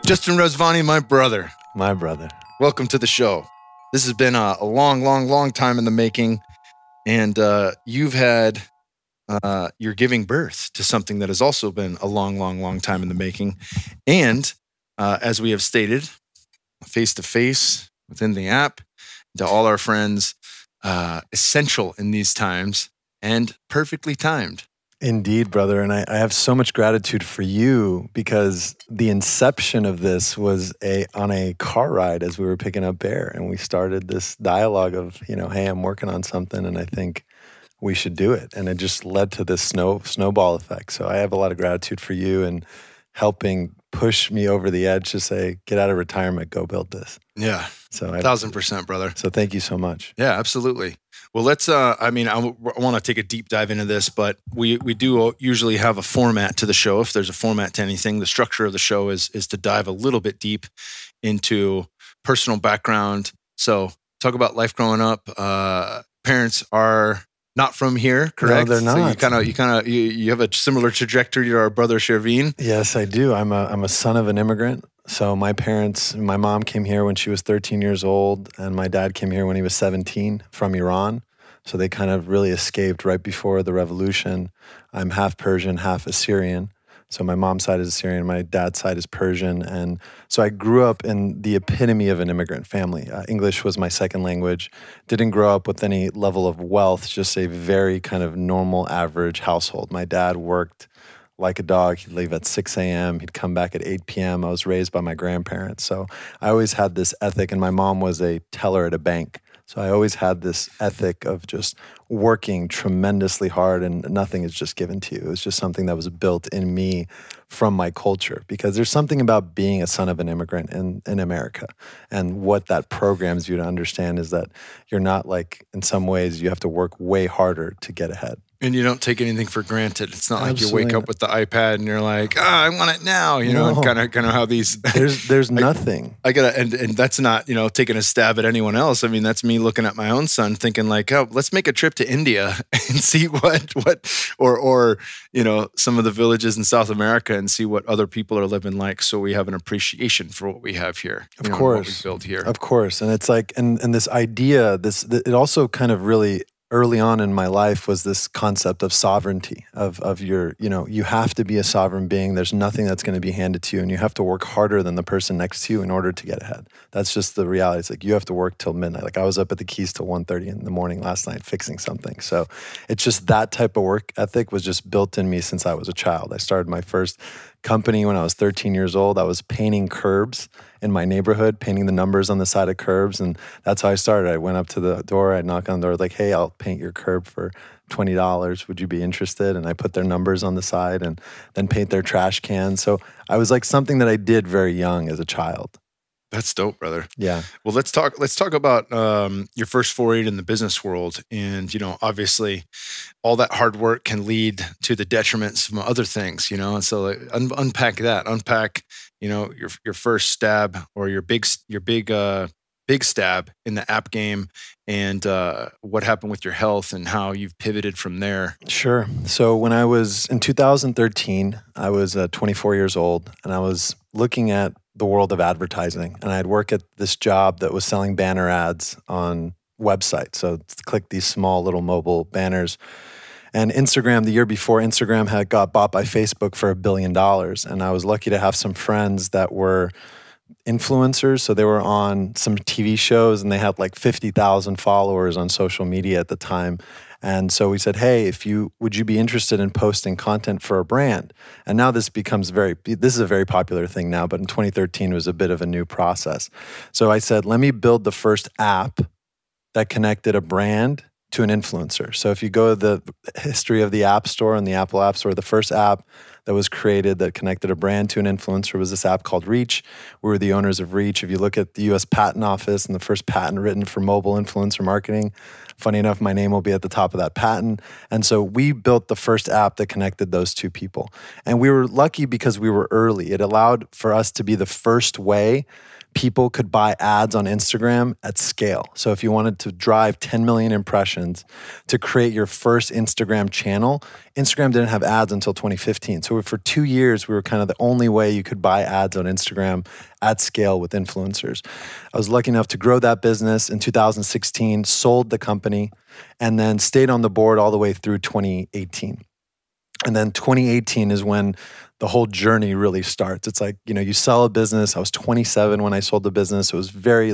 Justin Rezvani, my brother. My brother. Welcome to the show. This has been a long time in the making, and you're giving birth to something that has also been a long time in the making. And as we have stated, face-to-face within the app, to all our friends, essential in these times and perfectly timed. Indeed, brother. And I have so much gratitude for you because the inception of this was on a car ride as we were picking up Bear. And we started this dialogue of, hey, I'm working on something and I think we should do it. And it just led to this snowball effect. So I have a lot of gratitude for you and helping push me over the edge to say, get out of retirement, go build this. Yeah. So 1,000%, brother. So thank you so much. Yeah, absolutely. Well, let's, I want to take a deep dive into this, but we do usually have a format to the show. If there's a format to anything, the structure of the show is to dive a little bit deep into personal background. So talk about life growing up. Parents are not from here, correct? No, they're not. So you have a similar trajectory to our brother Shervin. Yes, I do. I'm a son of an immigrant. So my mom came here when she was 13 years old, and my dad came here when he was 17 from Iran. So they kind of really escaped right before the revolution. I'm half Persian, half Assyrian. So my mom's side is Assyrian, my dad's side is Persian. And so I grew up in the epitome of an immigrant family. English was my second language. Didn't grow up with any level of wealth, just a very kind of normal, average household. My dad worked like a dog. He'd leave at 6 a.m. He'd come back at 8 p.m. I was raised by my grandparents. So I always had this ethic, and my mom was a teller at a bank. So I always had this ethic of just working tremendously hard, and nothing is just given to you. It was just something that was built in me from my culture, because there's something about being a son of an immigrant in America. And what that programs you to understand is that you're not like, in some ways, you have to work way harder to get ahead. And you don't take anything for granted. It's not Absolutely. Like you wake up with the iPad and you're like, I want it now. Kind of how these. There's nothing. And that's not taking a stab at anyone else. I mean, that's me looking at my own son, thinking like, oh, let's make a trip to India and see or some of the villages in South America and see what other people are living like, so we have an appreciation for what we have here. Of course, what we build here. Of course, and it's like, and this idea, it also kind of really, early on in my life, was this concept of sovereignty, of your, you have to be a sovereign being. There's nothing that's going to be handed to you, and you have to work harder than the person next to you in order to get ahead. That's just the reality. It's like you have to work till midnight. Like I was up at the Keys till 1:30 in the morning last night fixing something. So it's just that type of work ethic was just built in me since I was a child. I started my first company when I was 13 years old. I was painting curbs in my neighborhood, painting the numbers on the side of curbs. And that's how I started. I went up to the door, I'd knock on the door, like, hey, I'll paint your curb for $20. Would you be interested? And I put their numbers on the side and then paint their trash cans. So I was like something that I did very young as a child. That's dope, brother. Yeah. Well, let's talk about your first foray in the business world. And, obviously all that hard work can lead to the detriments from other things, and so unpack that, your first stab or your big stab in the app game, and what happened with your health and how you've pivoted from there. Sure. So when I was in 2013, I was 24 years old, and I was looking at the world of advertising. And I'd work at this job that was selling banner ads on websites. So click these small little mobile banners. And Instagram, the year before, Instagram had got bought by Facebook for $1 billion. And I was lucky to have some friends that were influencers. So they were on some TV shows and they had like 50,000 followers on social media at the time. And so we said, hey, would you be interested in posting content for a brand? And now this is a very popular thing now, but in 2013 it was a bit of a new process. So I said, let me build the first app that connected a brand to an influencer. So if you go to the history of the App Store and the Apple App Store, the first app that was created that connected a brand to an influencer was this app called Reach. We were the owners of Reach. If you look at the U.S. Patent Office and the first patent written for mobile influencer marketing, funny enough, my name will be at the top of that patent. And so we built the first app that connected those two people. And we were lucky because we were early. It allowed for us to be the first way people could buy ads on Instagram at scale. So if you wanted to drive 10 million impressions to create your first Instagram channel, Instagram didn't have ads until 2015. So for 2 years, we were kind of the only way you could buy ads on Instagram at scale with influencers. I was lucky enough to grow that business in 2016, sold the company, and then stayed on the board all the way through 2018. And then 2018 is when the whole journey really starts. It's like, you sell a business. I was 27 when I sold the business. It was very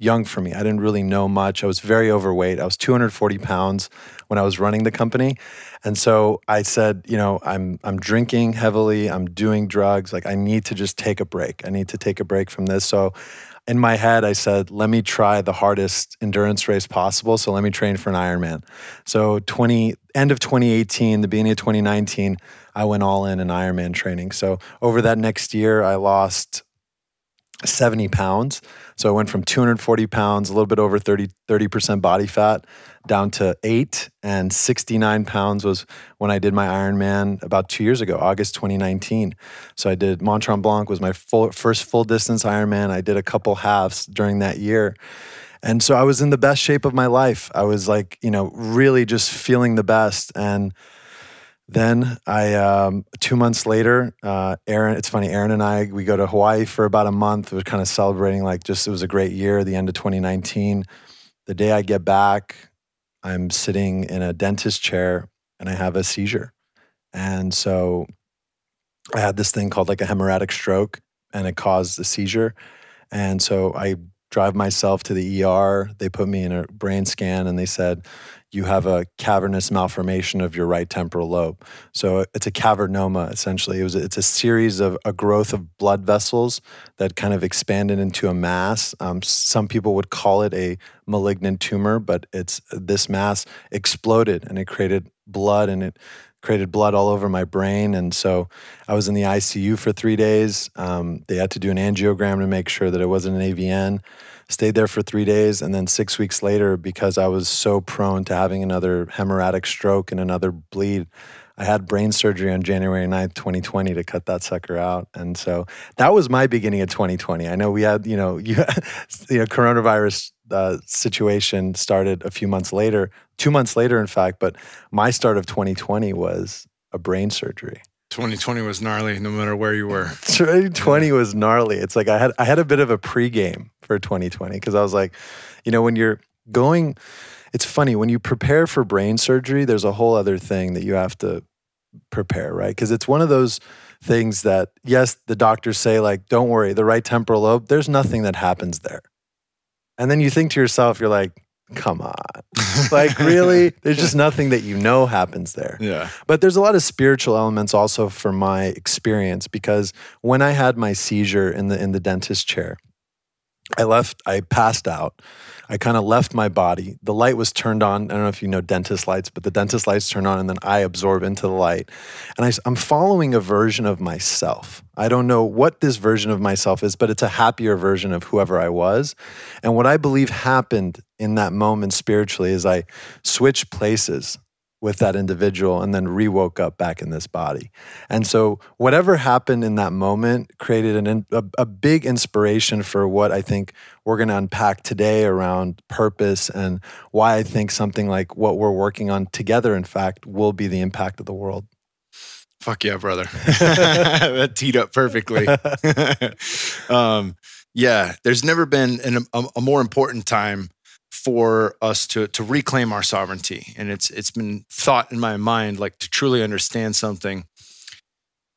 young for me. I didn't really know much. I was very overweight. I was 240 pounds when I was running the company. And so I said, I'm drinking heavily. I'm doing drugs. I need to just take a break. I need to take a break from this. So in my head, I said, let me try the hardest endurance race possible. So let me train for an Ironman. So end of 2018, the beginning of 2019, I went all in Ironman training. So over that next year, I lost 70 pounds. So I went from 240 pounds, a little bit over 30% body fat, down to 8, and 69 pounds was when I did my Ironman about 2 years ago, August 2019. So I did Mont Tremblant was my first full distance Ironman. I did a couple halves during that year. And so I was in the best shape of my life. I was really just feeling the best. And then I, 2 months later, it's funny, Aaron and I, we go to Hawaii for about a month. We were kind of celebrating it was a great year, the end of 2019. The day I get back, I'm sitting in a dentist chair and I have a seizure. And so I had this thing called a hemorrhagic stroke, and it caused a seizure. And so I drive myself to the ER. They put me in a brain scan and they said, you have a cavernous malformation of your right temporal lobe. So it's a cavernoma, essentially. It's a series of a growth of blood vessels that kind of expanded into a mass. Some people would call it a malignant tumor, but this mass exploded and it created blood, and it created blood all over my brain. And so I was in the ICU for 3 days. They had to do an angiogram to make sure that it wasn't an AVN. Stayed there for 3 days, and then 6 weeks later, because I was so prone to having another hemorrhagic stroke and another bleed, I had brain surgery on January 9th, 2020 to cut that sucker out. And so that was my beginning of 2020. I know we had, coronavirus situation started a few months later, 2 months later, in fact, but my start of 2020 was a brain surgery. 2020 was gnarly no matter where you were. 2020 was gnarly. It's I had a bit of a pregame for 2020 because I was when you're going, it's funny, when you prepare for brain surgery, there's a whole other thing that you have to prepare, right? Because it's one of those things that, yes, the doctors say don't worry, the right temporal lobe, there's nothing that happens there. And then you think to yourself, you're like, come on. Really? There's just nothing that happens there. Yeah. But there's a lot of spiritual elements also from my experience, because when I had my seizure in the dentist chair, I passed out. I kind of left my body. The light was turned on. I don't know if you know dentist lights, but the dentist lights turn on and then I absorb into the light. And I'm following a version of myself. I don't know what this version of myself is, but it's a happier version of whoever I was. And what I believe happened in that moment spiritually is I switched places with that individual and then re-woke up back in this body. And so whatever happened in that moment created a big inspiration for what I think we're going to unpack today around purpose, and why I think something like what we're working on together, in fact, will be the impact of the world. Fuck yeah, brother. That teed up perfectly. Yeah, there's never been a more important time for us to reclaim our sovereignty. And it's been thought in my mind, to truly understand something,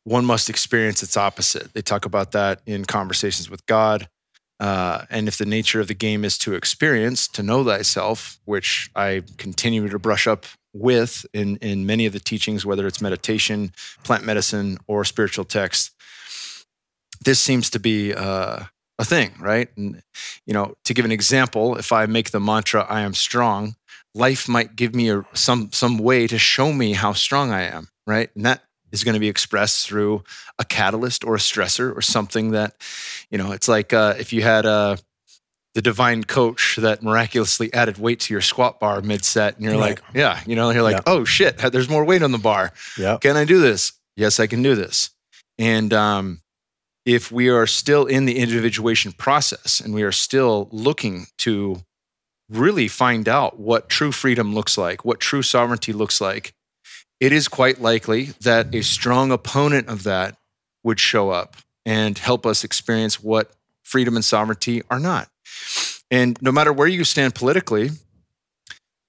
one must experience its opposite. They talk about that in Conversations with God. And if the nature of the game is to experience, to know thyself, which I continue to brush up with in many of the teachings, whether it's meditation, plant medicine, or spiritual text, this seems to be a thing, right? And, to give an example, if I make the mantra, I am strong, life might give me some way to show me how strong I am, right? And that is going to be expressed through a catalyst or a stressor or something that, it's like if you had the divine coach that miraculously added weight to your squat bar mid-set, and you're right. Oh shit, there's more weight on the bar. Yeah. Can I do this? Yes, I can do this. And if we are still in the individuation process and we are still looking to really find out what true freedom looks like, what true sovereignty looks like, it is quite likely that a strong opponent of that would show up and help us experience what freedom and sovereignty are not. And no matter where you stand politically,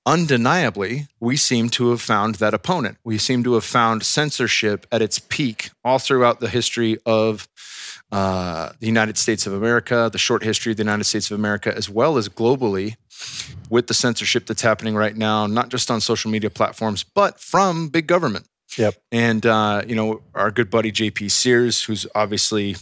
undeniably, we seem to have found that opponent. We seem to have found censorship at its peak all throughout the history of the United States of America, the short history of the United States of America, as well as globally with the censorship that's happening right now, not just on social media platforms, but from big government. Yep. And, our good buddy, JP Sears, who's obviously,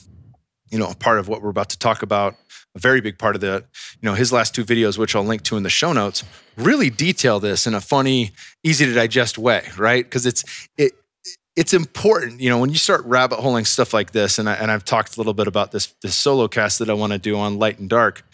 a part of what we're about to talk about, a very big part of the, his last 2 videos, which I'll link to in the show notes, really detail this in a funny, easy to digest way, right? Because it's important, when you start rabbit holing stuff like this, and I've talked a little bit about this solo cast that I want to do on light and dark.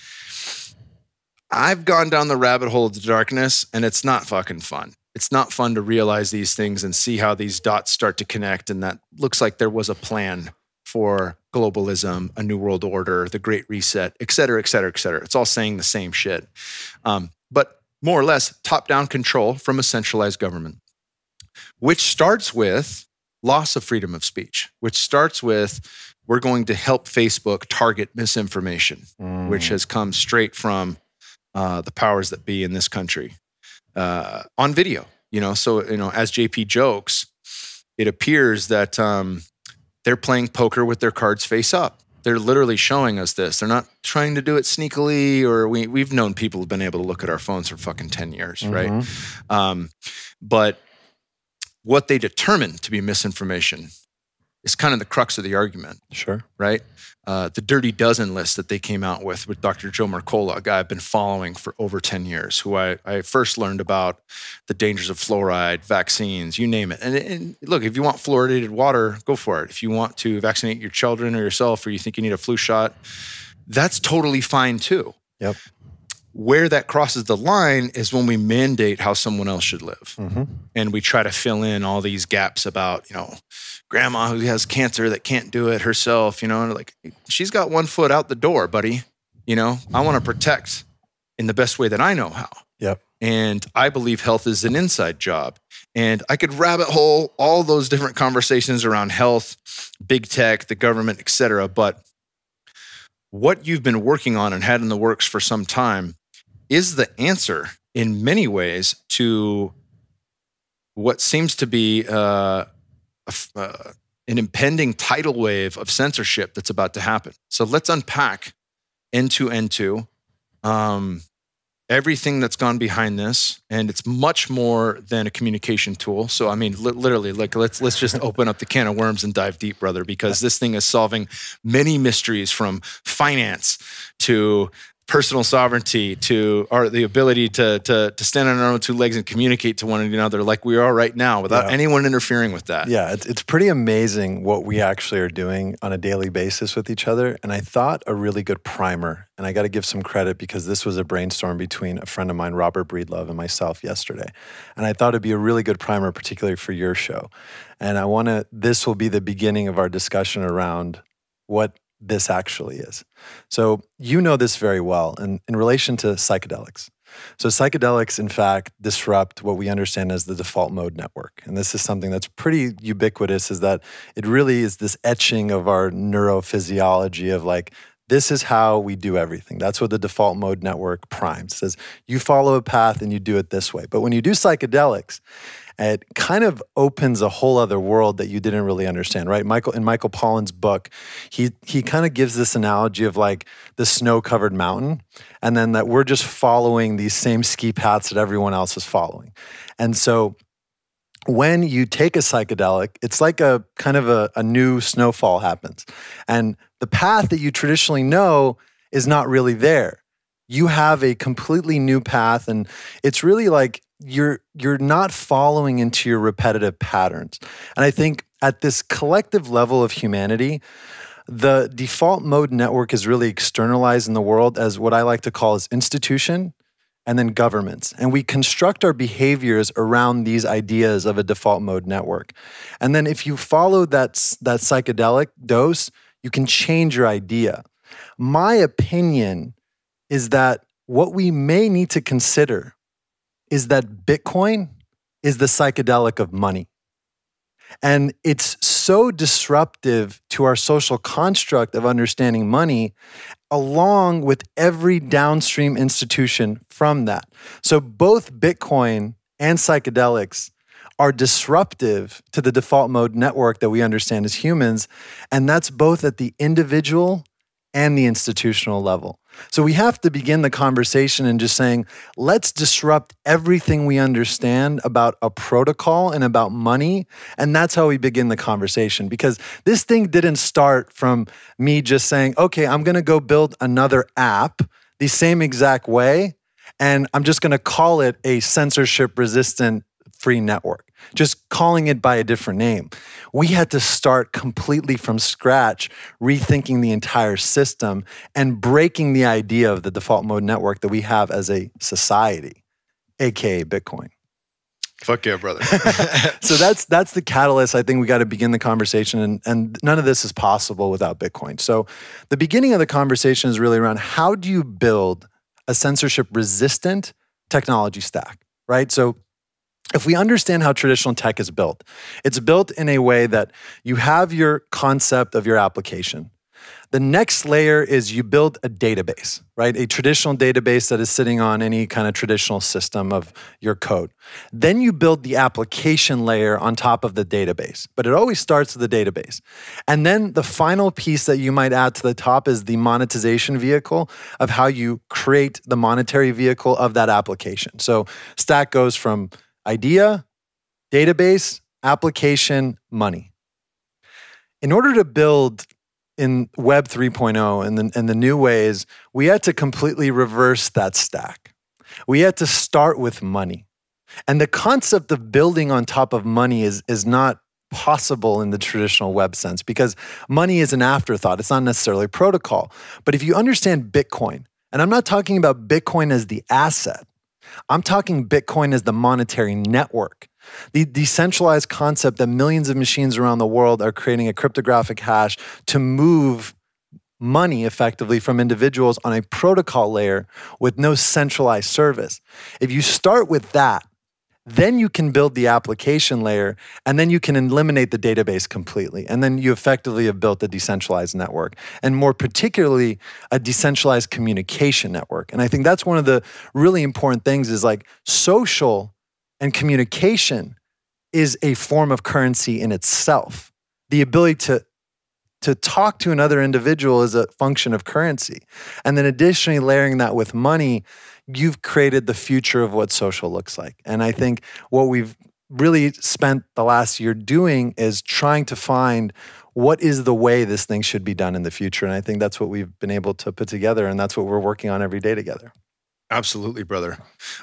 I've gone down the rabbit hole of the darkness, and it's not fucking fun. It's not fun to realize these things and see how these dots start to connect, and that looks like there was a plan for globalism, a new world order, the Great Reset, et cetera, et cetera, et cetera. It's all saying the same shit. But more or less, top-down control from a centralized government, which starts with loss of freedom of speech, which starts with we're going to help Facebook target misinformation, which has come straight from the powers that be in this country on video. So as JP jokes, it appears that they're playing poker with their cards face up. They're literally showing us this. They're not trying to do it sneakily, or we've known people who've been able to look at our phones for fucking 10 years, right? But what they determine to be misinformation is kind of the crux of the argument. Sure. Right? The Dirty Dozen list that they came out with Dr. Joe Mercola, a guy I've been following for over 10 years, who I first learned about the dangers of fluoride, vaccines, you name it. And look, if you want fluoridated water, go for it. If you want to vaccinate your children or yourself, or you think you need a flu shot, that's totally fine too. Yep. Where that crosses the line is when we mandate how someone else should live. And we try to fill in all these gaps about, grandma who has cancer that can't do it herself, like she's got 1 foot out the door, buddy. I want to protect in the best way that I know how. Yep. And I believe health is an inside job. And I could rabbit hole all those different conversations around health, big tech, the government, et cetera. But what you've been working on and had in the works for some time is the answer in many ways to what seems to be an impending tidal wave of censorship that's about to happen. So let's unpack end to everything that's gone behind this, and it's much more than a communication tool. So I mean, literally, like let's just open up the can of worms and dive deep, brother, because this thing is solving many mysteries, from finance to personal sovereignty to the ability to stand on our own 2 legs and communicate to one another like we are right now without anyone interfering with that. Yeah, it's pretty amazing what we actually are doing on a daily basis with each other. And I thought a really good primer, and I got to give some credit because this was a brainstorm between a friend of mine, Robert Breedlove, and myself yesterday. And I thought it'd be a really good primer, particularly for your show. And this will be the beginning of our discussion around what this actually is. So you know this very well in relation to psychedelics. So psychedelics, in fact, disrupt what we understand as the default mode network. And this is something that's pretty ubiquitous, is that it really is this etching of our neurophysiology of like, this is how we do everything. That's what the default mode network primes. It says, you follow a path and you do it this way. But when you do psychedelics, it kind of opens a whole other world that you didn't really understand, right? In Michael Pollan's book, he kind of gives this analogy of like the snow-covered mountain, and then that we're just following these same ski paths that everyone else is following. And so when you take a psychedelic, it's like a kind of a new snowfall happens. And the path that you traditionally know is not really there. You have a completely new path, and it's really like you're not following into your repetitive patterns. And I think at this collective level of humanity, the default mode network is really externalized in the world as what I like to call as institution and then governments. And we construct our behaviors around these ideas of a default mode network. And then if you follow that psychedelic dose, You can change your idea. My opinion is that what we may need to consider is that Bitcoin is the psychedelic of money. And it's so disruptive to our social construct of understanding money, along with every downstream institution from that. So both Bitcoin and psychedelics are disruptive to the default mode network that we understand as humans. And that's both at the individual and the institutional level. So we have to begin the conversation and just saying, let's disrupt everything we understand about a protocol and about money. And that's how we begin the conversation. Because this thing didn't start from me just saying, okay, I'm going to go build another app the same exact way, and I'm just going to call it a censorship resistant free network, just calling it by a different name. We had to start completely from scratch, rethinking the entire system and breaking the idea of the default mode network that we have as a society, aka Bitcoin. Fuck yeah, brother. So that's the catalyst. I think we got to begin the conversation, and none of this is possible without Bitcoin. So the beginning of the conversation is really around how do you build a censorship resistant technology stack, right? So if we understand how traditional tech is built, it's built in a way that you have your concept of your application. The next layer is you build a database, right? A traditional database that is sitting on any kind of traditional system of your code. Then you build the application layer on top of the database, but it always starts with the database. And then the final piece that you might add to the top is the monetization vehicle of how you create the monetary vehicle of that application. So stack goes from idea, database, application, money. In order to build in Web 3.0 and the new ways, we had to completely reverse that stack. We had to start with money. And the concept of building on top of money is not possible in the traditional web sense because money is an afterthought. It's not necessarily protocol. But if you understand Bitcoin, and I'm not talking about Bitcoin as the asset, I'm talking Bitcoin as the monetary network. The decentralized concept that millions of machines around the world are creating a cryptographic hash to move money effectively from individuals on a protocol layer with no centralized service. If you start with that, then you can build the application layer, and then you can eliminate the database completely. And then you effectively have built a decentralized network, and more particularly, a decentralized communication network. And I think that's one of the really important things is like social and communication is a form of currency in itself. The ability to talk to another individual is a function of currency. And then additionally, layering that with money, you've created the future of what social looks like. And I think what we've really spent the last year doing is trying to find what is the way this thing should be done in the future. And I think that's what we've been able to put together, and that's what we're working on every day together. Absolutely, brother.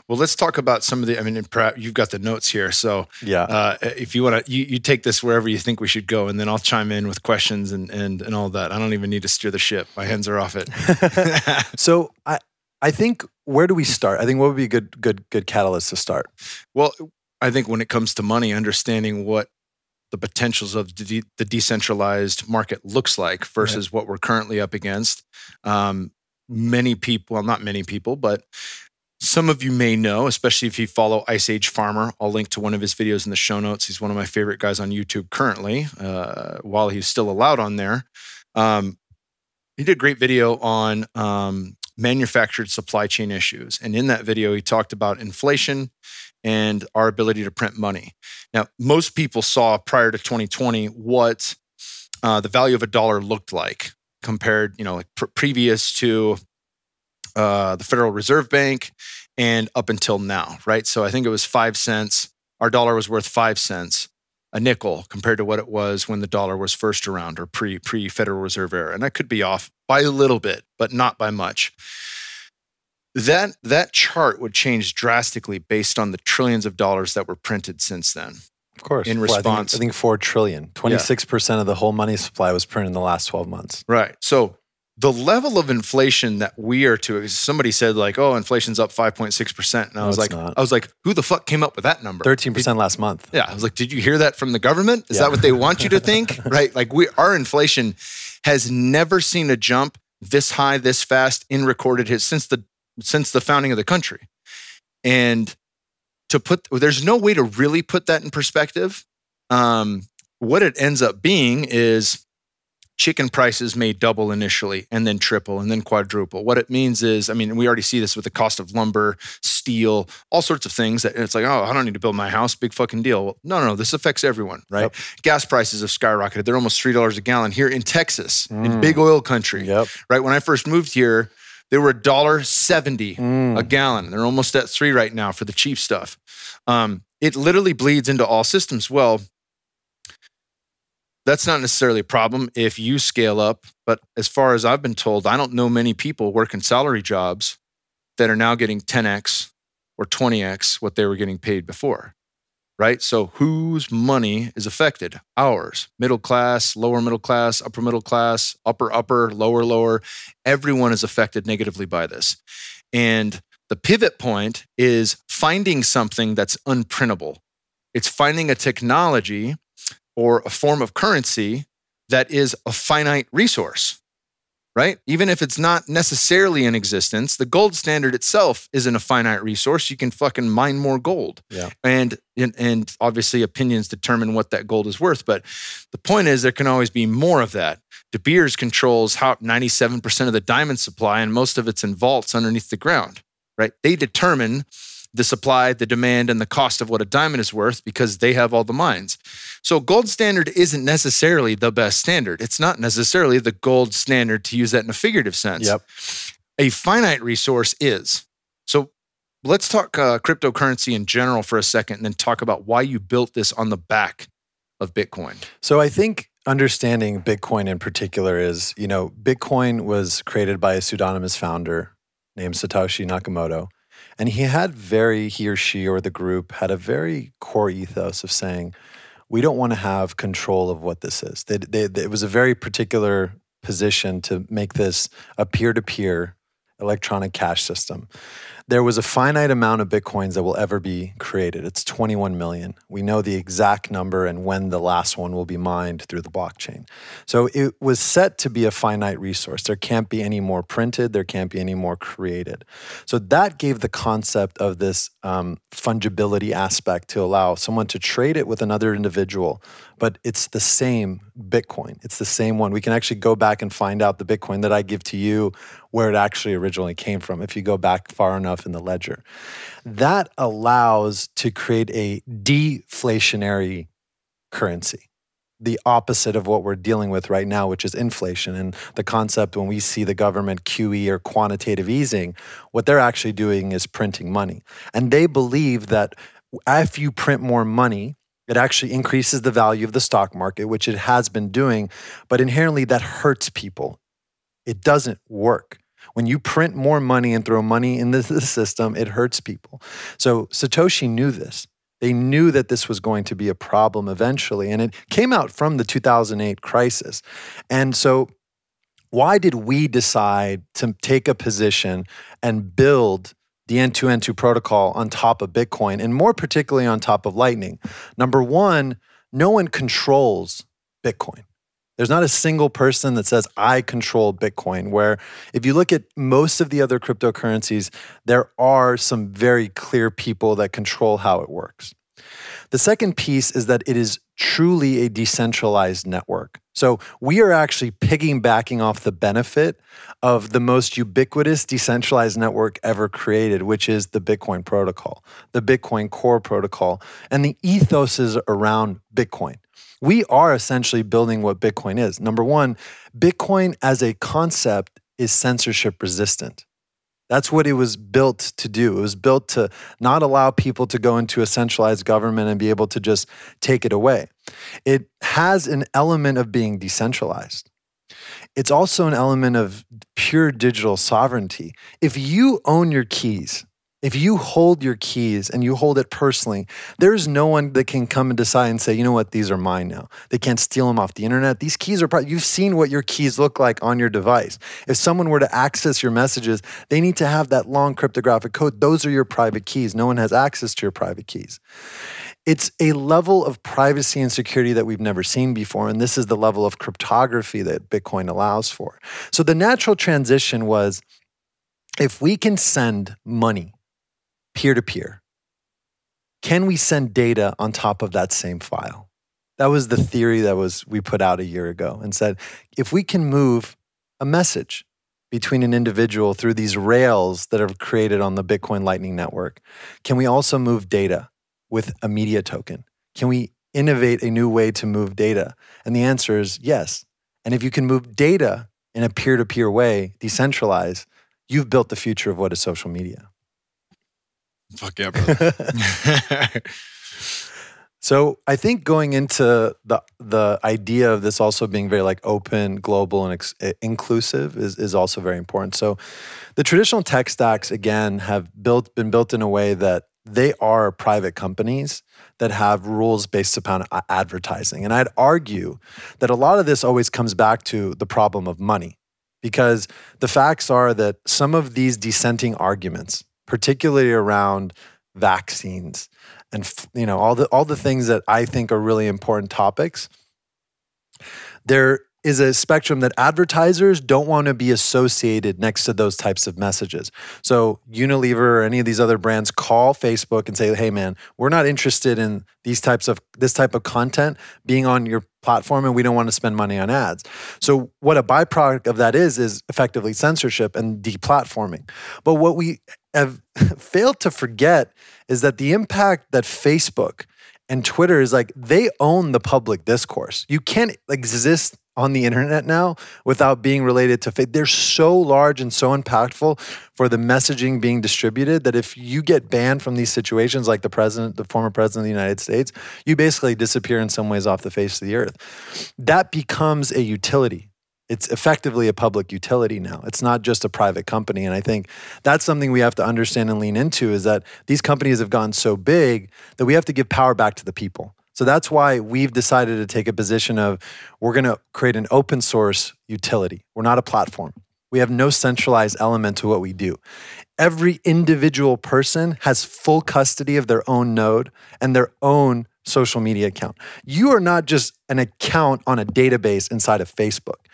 Well, let's talk about some of the, I mean, perhaps you've got the notes here. So if you want to, you take this wherever you think we should go, and then I'll chime in with questions and all that. I don't even need to steer the ship. My hands are off it. So I think, where do we start? I think what would be a good catalyst to start? Well, I think when it comes to money, understanding what the potentials of the decentralized market looks like versus what we're currently up against. Many people, well, not many people, but some of you may know, especially if you follow Ice Age Farmer. I'll link to one of his videos in the show notes. He's one of my favorite guys on YouTube currently, while he's still allowed on there. He did a great video on manufactured supply chain issues. And in that video, he talked about inflation and our ability to print money. Now, most people saw prior to 2020 what the value of a dollar looked like compared, like previous to the Federal Reserve Bank and up until now, right? So I think it was 5 cents. Our dollar was worth 5 cents, a nickel, compared to what it was when the dollar was first around, or pre-Federal Reserve era. And I could be off by a little bit, but not by much. That chart would change drastically based on the trillions of dollars that were printed since then. Of course. In response. I think 4 trillion. 26% of the whole money supply was printed in the last 12 months. Right. So the level of inflation that we are to, somebody said like, oh, inflation's up 5.6%. And I was like, who the fuck came up with that number? 13% last month. Yeah. I was like, did you hear that from the government? Is that what they want you to think? Right. Like our inflation has never seen a jump this high, this fast in recorded history since the founding of the country. And there's no way to really put that in perspective. What it ends up being is chicken prices may double initially and then triple and then quadruple. What it means is, I mean, we already see this with the cost of lumber, steel, all sorts of things that it's like, oh, I don't need to build my house. Big fucking deal. Well, no, this affects everyone, right? Yep. Gas prices have skyrocketed. They're almost $3 a gallon here in Texas, in big oil country, right? When I first moved here, they were $1.70 a gallon. They're almost at $3 right now for the cheap stuff. It literally bleeds into all systems. Well, that's not necessarily a problem if you scale up. But as far as I've been told, I don't know many people working salary jobs that are now getting 10x or 20x what they were getting paid before, right? So whose money is affected? Ours. Middle class, lower middle class, upper middle class, upper, lower. Everyone is affected negatively by this. And the pivot point is finding something that's unprintable. It's finding a technology or a form of currency that is a finite resource, right? Even if it's not necessarily in existence, the gold standard itself isn't a finite resource. You can fucking mine more gold. Yeah. And obviously opinions determine what that gold is worth. But the point is there can always be more of that. De Beers controls how 97% of the diamond supply, and most of it's in vaults underneath the ground, right? They determine the supply, the demand, and the cost of what a diamond is worth because they have all the mines. So gold standard isn't necessarily the best standard. It's not necessarily the gold standard to use that in a figurative sense. Yep. A finite resource is. So let's talk cryptocurrency in general for a second and then talk about why you built this on the back of Bitcoin. So I think understanding Bitcoin in particular is, Bitcoin was created by a pseudonymous founder named Satoshi Nakamoto. And he or she or the group had a very core ethos of saying, we don't want to have control of what this is. It was a very particular position to make this a peer-to-peer electronic cash system. There was a finite amount of Bitcoins that will ever be created. It's 21 million. We know the exact number and when the last one will be mined through the blockchain. So it was set to be a finite resource. There can't be any more printed. There can't be any more created. So that gave the concept of this fungibility aspect to allow someone to trade it with another individual, but it's the same Bitcoin. It's the same one. We can actually go back and find out the Bitcoin that I give to you where it actually originally came from if you go back far enough in the ledger. That allows to create a deflationary currency, the opposite of what we're dealing with right now, which is inflation. And the concept when we see the government QE or quantitative easing, what they're actually doing is printing money. And they believe that if you print more money, it actually increases the value of the stock market, which it has been doing, but inherently that hurts people. It doesn't work. When you print more money and throw money into the system, it hurts people. So Satoshi knew this. They knew that this was going to be a problem eventually, and it came out from the 2008 crisis. And so why did we decide to take a position and build the N2N2 protocol on top of Bitcoin, and more particularly on top of Lightning? Number one, no one controls Bitcoin. There's not a single person that says, I control Bitcoin, where if you look at most of the other cryptocurrencies, there are some very clear people that control how it works. The second piece is that it is truly a decentralized network. So we are actually piggybacking off the benefit of the most ubiquitous decentralized network ever created, which is the Bitcoin protocol, the Bitcoin core protocol, and the ethoses around Bitcoin. We are essentially building what Bitcoin is. Number one, Bitcoin as a concept is censorship resistant. That's what it was built to do. It was built to not allow people to go into a centralized government and be able to just take it away. It has an element of being decentralized. It's also an element of pure digital sovereignty. If you own your keys, if you hold your keys and you hold it personally, there's no one that can come and decide and say, you know what, these are mine now. They can't steal them off the internet. These keys are you've seen what your keys look like on your device. If someone were to access your messages, they need to have that long cryptographic code. Those are your private keys. No one has access to your private keys. it's a level of privacy and security that we've never seen before. And this is the level of cryptography that Bitcoin allows for. So the natural transition was, if we can send money peer-to-peer, can we send data on top of that same file? That was the theory that we put out a year ago, and said, if we can move a message between an individual through these rails that are created on the Bitcoin Lightning Network, can we also move data with a media token? Can we innovate a new way to move data? And the answer is yes. And if you can move data in a peer-to-peer way, decentralized, you've built the future of what is social media. Fuck yeah, brother. So I think going into the idea of this also being very like open, global, and inclusive is also very important. So the traditional tech stacks, again, have been built in a way that they are private companies that have rules based upon advertising. And I'd argue that a lot of this always comes back to the problem of money, because the facts are that some of these dissenting arguments, particularly around vaccines and all the things that I think are really important topics, there is a spectrum that advertisers don't want to be associated next to those types of messages. So Unilever or any of these other brands call Facebook and say, hey man, we're not interested in this type of content being on your platform, and we don't want to spend money on ads. So what a byproduct of that is effectively censorship and deplatforming. But what we have failed to forget is that the impact that Facebook and Twitter is like, they own the public discourse. You can't exist on the internet now without being related to Facebook. They're so large and so impactful for the messaging being distributed that if you get banned from these situations, like the former president of the United States, you basically disappear in some ways off the face of the earth. That becomes a utility. It's effectively a public utility now. It's not just a private company. And I think that's something we have to understand and lean into, is that these companies have gone so big that we have to give power back to the people. So that's why we've decided to take a position of, we're going to create an open source utility. We're not a platform. We have no centralized element to what we do. Every individual person has full custody of their own node and their own social media account. You are not just an account on a database inside of Facebook.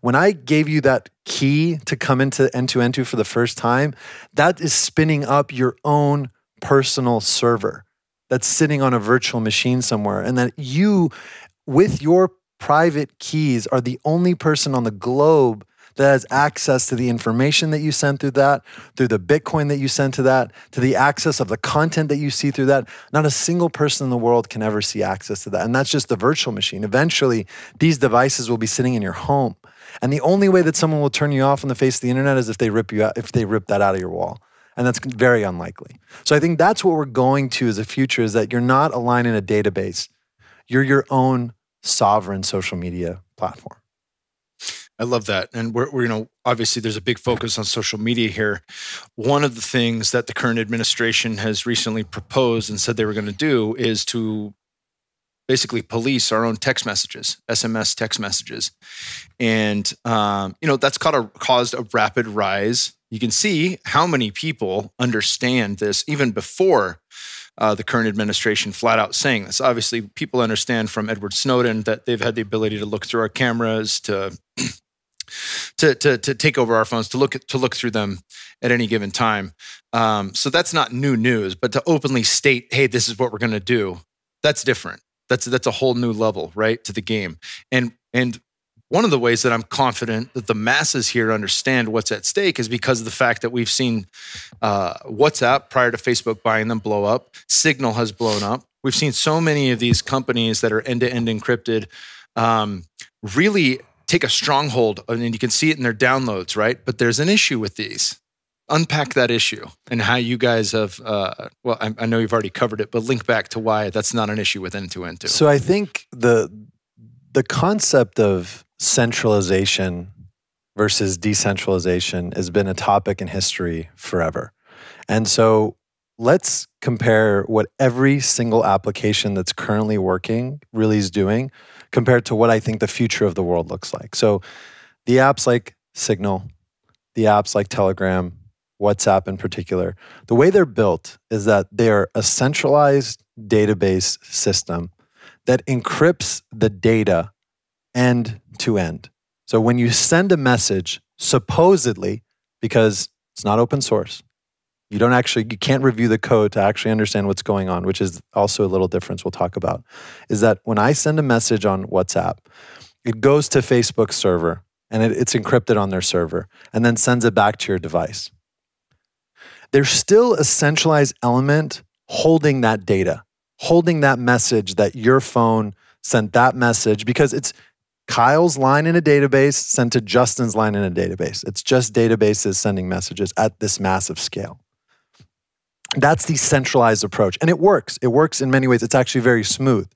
When I gave you that key to come into N2N2 for the first time, that is spinning up your own personal server that's sitting on a virtual machine somewhere, and that you, with your private keys, are the only person on the globe that has access to the information that you send through that, through the Bitcoin that you send to that, to the access of the content that you see through that. Not a single person in the world can ever see access to that. And that's just the virtual machine. Eventually, these devices will be sitting in your home. And the only way that someone will turn you off on the face of the internet is if they rip that out of your wall. And that's very unlikely. So I think that's what we're going to as a future, is that you're not aligned in a database. You're your own sovereign social media platform. I love that. And we're obviously there's a big focus on social media here. One of the things that the current administration has recently proposed and said they were going to do is to basically police our own text messages, SMS text messages. And, that's caused a rapid rise. You can see how many people understand this even before the current administration flat out saying this. Obviously, people understand from Edward Snowden that they've had the ability to look through our cameras, to take over our phones, to look through them at any given time. So that's not new news, but to openly state, hey, this is what we're going to do, that's different. That's a whole new level, right, to the game. And one of the ways that I'm confident that the masses here understand what's at stake is because of the fact that we've seen WhatsApp, prior to Facebook buying them, blow up. Signal has blown up. We've seen so many of these companies that are end-to-end encrypted really take a stronghold, and you can see it in their downloads, right? But there's an issue with these. Unpack that issue and how you guys have, I know you've already covered it, but link back to why that's not an issue with N2N2. So I think the concept of centralization versus decentralization has been a topic in history forever. And so let's compare what every single application that's currently working really is doing compared to what I think the future of the world looks like. So the apps like Signal, the apps like Telegram, WhatsApp in particular, the way they're built is that they're a centralized database system that encrypts the data end to end. So when you send a message, supposedly, because it's not open source, you can't review the code to actually understand what's going on, which is also a little difference we'll talk about, is that when I send a message on WhatsApp, it goes to Facebook's server and it's encrypted on their server and then sends it back to your device. There's still a centralized element holding that data, holding that message that your phone sent that message, because it's Kyle's line in a database sent to Justin's line in a database. It's just databases sending messages at this massive scale. That's the centralized approach. And it works. It works in many ways. It's actually very smooth.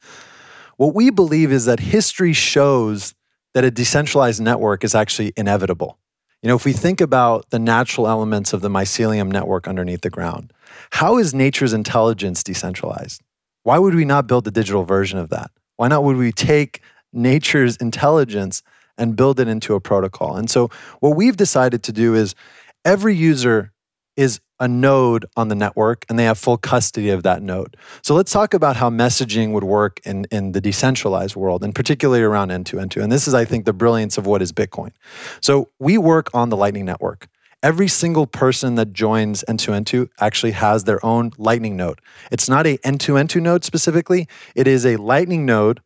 What we believe is that history shows that a decentralized network is actually inevitable. You know, if we think about the natural elements of the mycelium network underneath the ground, how is nature's intelligence decentralized? Why would we not build a digital version of that? Why not would we take nature's intelligence and build it into a protocol? And so what we've decided to do is every user is a node on the network and they have full custody of that node. So let's talk about how messaging would work in the decentralized world, and particularly around end-to-end. And this is, I think, the brilliance of what is Bitcoin. So we work on the Lightning Network. Every single person that joins end-to-end actually has their own Lightning node. It's not a end-to-end node specifically. It is a Lightning node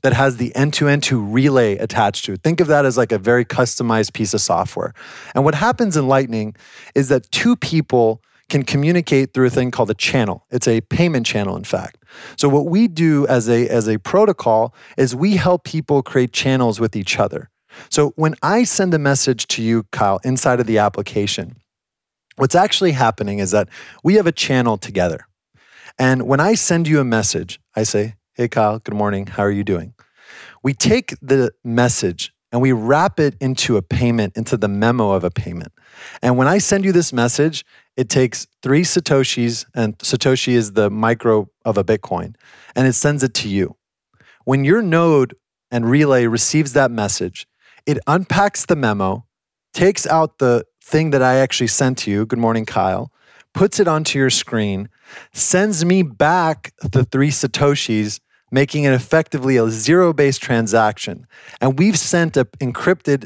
that has the end-to-end relay attached to it. Think of that as like a very customized piece of software. And what happens in Lightning is that two people can communicate through a thing called a channel. It's a payment channel, in fact. So what we do as a protocol is we help people create channels with each other. So when I send a message to you, Kyle, inside of the application, what's actually happening is that we have a channel together. And when I send you a message, I say, "Hey, Kyle, good morning. How are you doing?" We take the message and we wrap it into a payment, into the memo of a payment. And when I send you this message, it takes 3 Satoshis, and Satoshi is the micro of a Bitcoin, and it sends it to you. When your node and relay receives that message, it unpacks the memo, takes out the thing that I actually sent to you, "Good morning, Kyle," puts it onto your screen, sends me back the 3 Satoshis, making it effectively a zero-based transaction. And we've sent an encrypted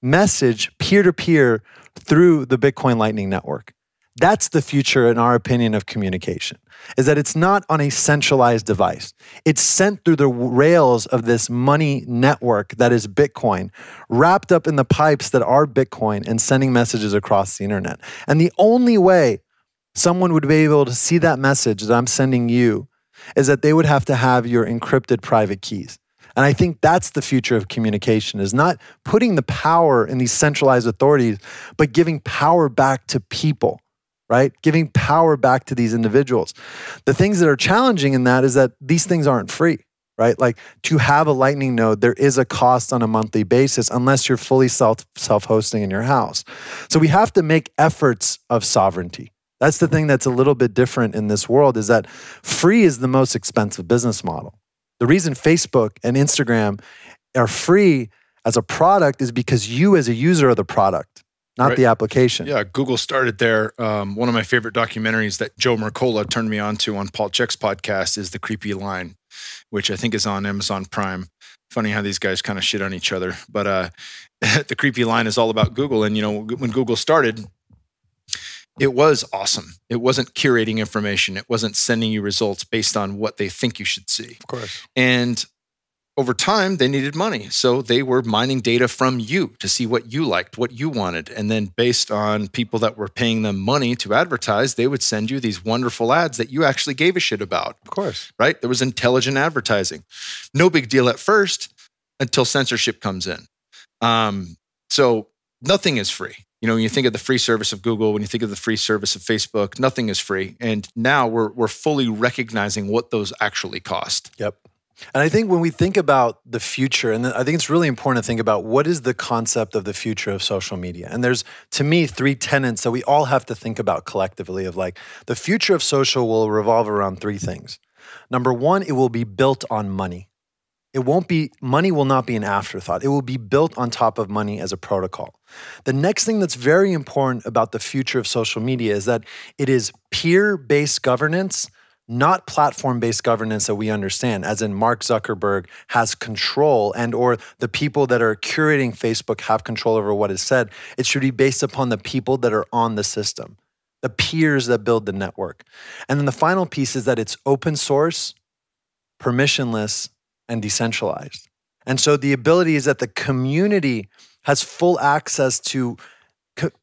message peer-to-peer through the Bitcoin Lightning Network. That's the future, in our opinion, of communication, is that it's not on a centralized device. It's sent through the rails of this money network that is Bitcoin, wrapped up in the pipes that are Bitcoin and sending messages across the internet. And the only way someone would be able to see that message that I'm sending you is that they would have to have your encrypted private keys. And I think that's the future of communication, is not putting the power in these centralized authorities, but giving power back to people, right? Giving power back to these individuals. The things that are challenging in that is that these things aren't free, right? Like, to have a Lightning node, there is a cost on a monthly basis unless you're fully self-hosting in your house. So we have to make efforts of sovereignty. That's the thing that's a little bit different in this world, is that free is the most expensive business model. The reason Facebook and Instagram are free as a product is because you as a user are the product, not right. The application. Yeah, Google started there. One of my favorite documentaries that Joe Mercola turned me on to on Paul Chek's podcast is The Creepy Line, which I think is on Amazon Prime. Funny how these guys kind of shit on each other. But The Creepy Line is all about Google. And, you know, when Google started, it was awesome. It wasn't curating information. It wasn't sending you results based on what they think you should see. Of course. And over time, they needed money. So they were mining data from you to see what you liked, what you wanted. And then based on people that were paying them money to advertise, they would send you these wonderful ads that you actually gave a shit about. Of course. Right? There was intelligent advertising. No big deal at first until censorship comes in. So nothing is free. You know, when you think of the free service of Google, when you think of the free service of Facebook, nothing is free. And now we're fully recognizing what those actually cost. Yep. And I think when we think about the future, and I think it's really important to think about what is the concept of the future of social media. And there's, to me, 3 tenets that we all have to think about collectively, of like, the future of social will revolve around 3 things. Number 1, it will be built on money. Money will not be an afterthought. It will be built on top of money as a protocol. The next thing that's very important about the future of social media is that it is peer-based governance, not platform-based governance that we understand, as in Mark Zuckerberg has control and or the people that are curating Facebook have control over what is said. It should be based upon the people that are on the system, the peers that build the network. And then the final piece is that it's open source, permissionless, and decentralized. And so the ability is that the community has full access to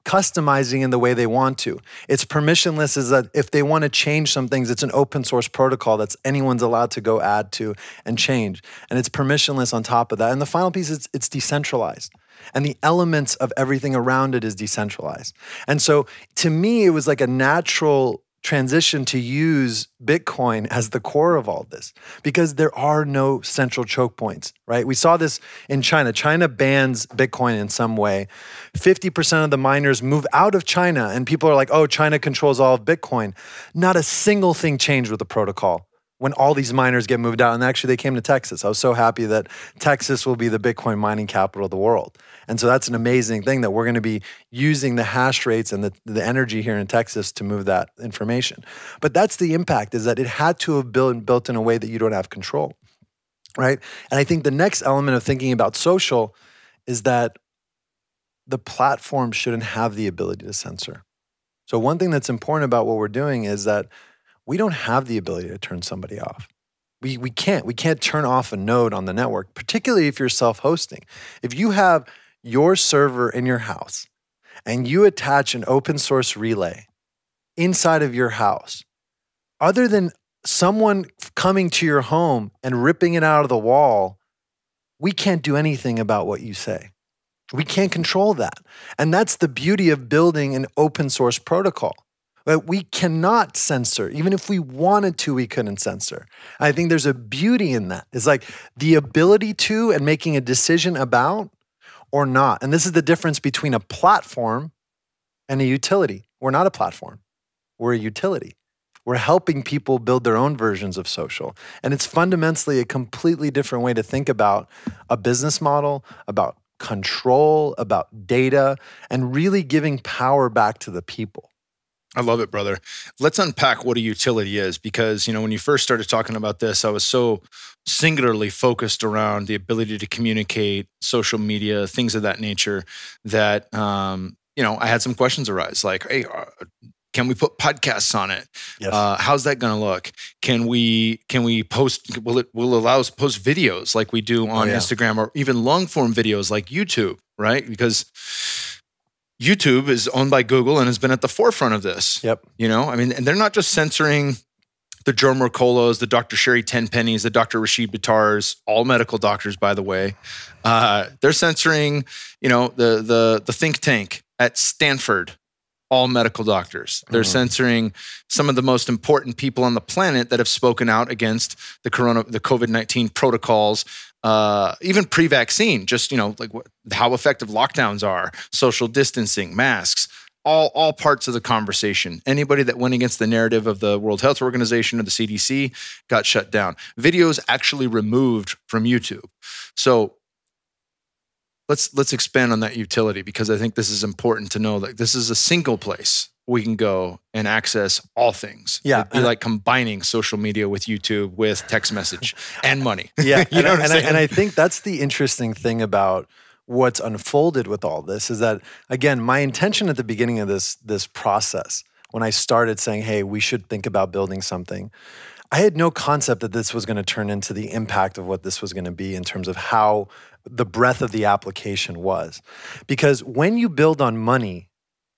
customizing in the way they want to. It's permissionless is that if they want to change some things, it's an open source protocol that's anyone's allowed to go add to and change. And it's permissionless on top of that. And the final piece is it's decentralized. And the elements of everything around it is decentralized. And so to me, it was like a natural transition to use Bitcoin as the core of all this because there are no central choke points, right? We saw this in China. China bans Bitcoin in some way. 50% of the miners move out of China and people are like, oh, China controls all of Bitcoin. Not a single thing changed with the protocol when all these miners get moved out. And actually they came to Texas. I was so happy that Texas will be the Bitcoin mining capital of the world. And so that's an amazing thing that we're going to be using the hash rates and the energy here in Texas to move that information. But that's the impact, is that it had to have been built in a way that you don't have control, right? And I think the next element of thinking about social is that the platform shouldn't have the ability to censor. So one thing that's important about what we're doing is that we don't have the ability to turn somebody off. We can't turn off a node on the network, particularly if you're self-hosting. If you have your server in your house and you attach an open source relay inside of your house, other than someone coming to your home and ripping it out of the wall, we can't do anything about what you say. We can't control that. And that's the beauty of building an open source protocol. But we cannot censor. Even if we wanted to, we couldn't censor. I think there's a beauty in that. It's like the ability to and making a decision about or not. And this is the difference between a platform and a utility. We're not a platform. We're a utility. We're helping people build their own versions of social. And it's fundamentally a completely different way to think about a business model, about control, about data, and really giving power back to the people. I love it, brother. Let's unpack what a utility is, because, when you first started talking about this, I was so singularly focused around the ability to communicate, social media, things of that nature, that, I had some questions arise like, hey, can we put podcasts on it? Yes. How's that going to look? Can we post, will it allow us to post videos like we do on Instagram, or even long form videos like YouTube, right? Because YouTube is owned by Google and has been at the forefront of this. Yep. And they're not just censoring the Joe Mercolos, the Dr. Sherry Tenpennies, the Dr. Rashid Bittars, all medical doctors, by the way. They're censoring, the think tank at Stanford, all medical doctors. They're censoring some of the most important people on the planet that have spoken out against the COVID-19 protocols. Even pre-vaccine, just, how effective lockdowns are, social distancing, masks, all parts of the conversation. Anybody that went against the narrative of the World Health Organization or the CDC got shut down. Videos actually removed from YouTube. So let's expand on that utility, because I think this is important to know that this is a single place we can go and access all things. Yeah. It'd be like combining social media with YouTube, with text message and money. Yeah. You know what I'm saying? And I think that's the interesting thing about what's unfolded with all this is that, again, my intention at the beginning of this process, when I started saying, hey, we should think about building something, I had no concept that this was going to turn into the impact of what this was going to be in terms of how the breadth of the application was. Because when you build on money,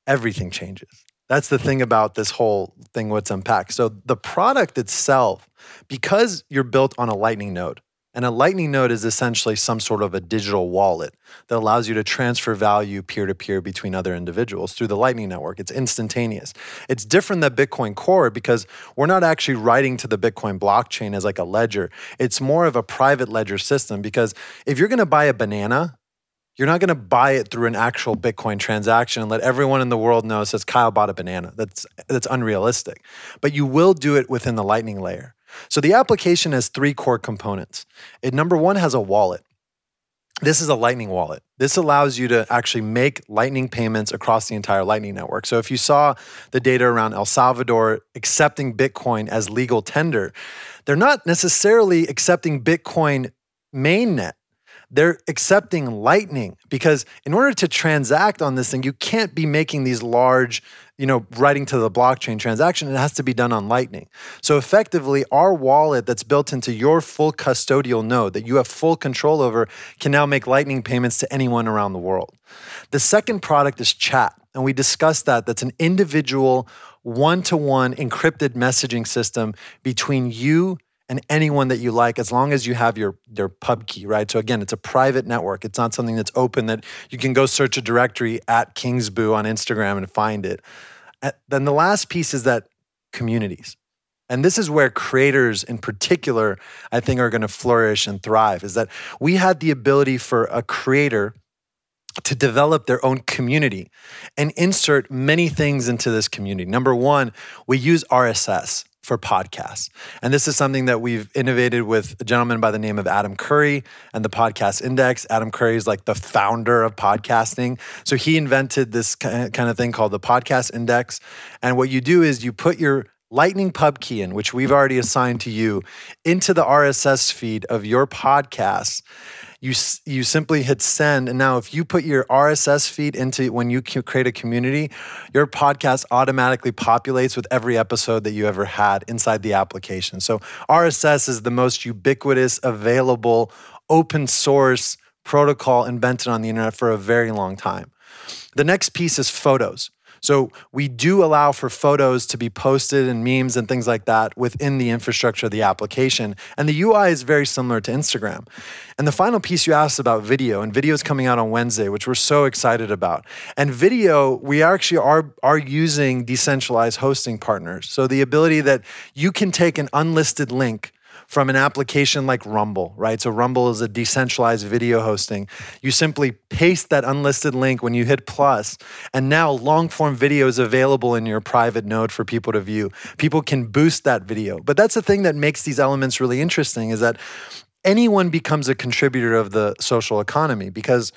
everything changes. That's the thing about this whole thing, what's unpacked. So the product itself, because you're built on a Lightning node, and a Lightning node is essentially some sort of a digital wallet that allows you to transfer value peer-to-peer between other individuals through the Lightning Network. It's instantaneous. It's different than Bitcoin Core because we're not actually writing to the Bitcoin blockchain as like a ledger. It's more of a private ledger system, because if you're going to buy a banana, you're not going to buy it through an actual Bitcoin transaction and let everyone in the world know it says Kyle bought a banana. That's unrealistic. But you will do it within the Lightning layer. So the application has three core components. Number one has a wallet. This is a Lightning wallet. This allows you to actually make Lightning payments across the entire Lightning network. So if you saw the data around El Salvador accepting Bitcoin as legal tender, they're not necessarily accepting Bitcoin mainnet. They're accepting Lightning, because in order to transact on this thing, you can't be making these large, writing to the blockchain transaction. It has to be done on Lightning. So effectively, our wallet that's built into your full custodial node that you have full control over can now make Lightning payments to anyone around the world. The second product is chat. And we discussed that. That's an individual one-to-one encrypted messaging system between you and anyone that you like, as long as you have their pub key, right? So again, it's a private network. It's not something that's open that you can go search a directory at Kingsbury on Instagram and find it. Then the last piece is that communities. And this is where creators in particular, I think, are going to flourish and thrive, is that we had the ability for a creator to develop their own community and insert many things into this community. Number one, we use RSS for podcasts. And this is something that we've innovated with a gentleman by the name of Adam Curry and the Podcast Index. Adam Curry is like the founder of podcasting. So he invented this kind of thing called the Podcast Index. And what you do is you put your Lightning pub key in, which we've already assigned to you, into the RSS feed of your podcast. You simply hit send, and now if you put your RSS feed into when you create a community, your podcast automatically populates with every episode that you ever had inside the application. So RSS is the most ubiquitous, available, open source protocol invented on the internet for a very long time. The next piece is photos. So we do allow for photos to be posted and memes and things like that within the infrastructure of the application. And the UI is very similar to Instagram. And the final piece you asked about video, and video is coming out on Wednesday, which we're so excited about. And video, we actually are using decentralized hosting partners. So the ability that you can take an unlisted link from an application like Rumble, right? So Rumble is a decentralized video hosting. You simply paste that unlisted link when you hit plus, and now long-form video is available in your private node for people to view. People can boost that video. But that's the thing that makes these elements really interesting, is that anyone becomes a contributor of the social economy, because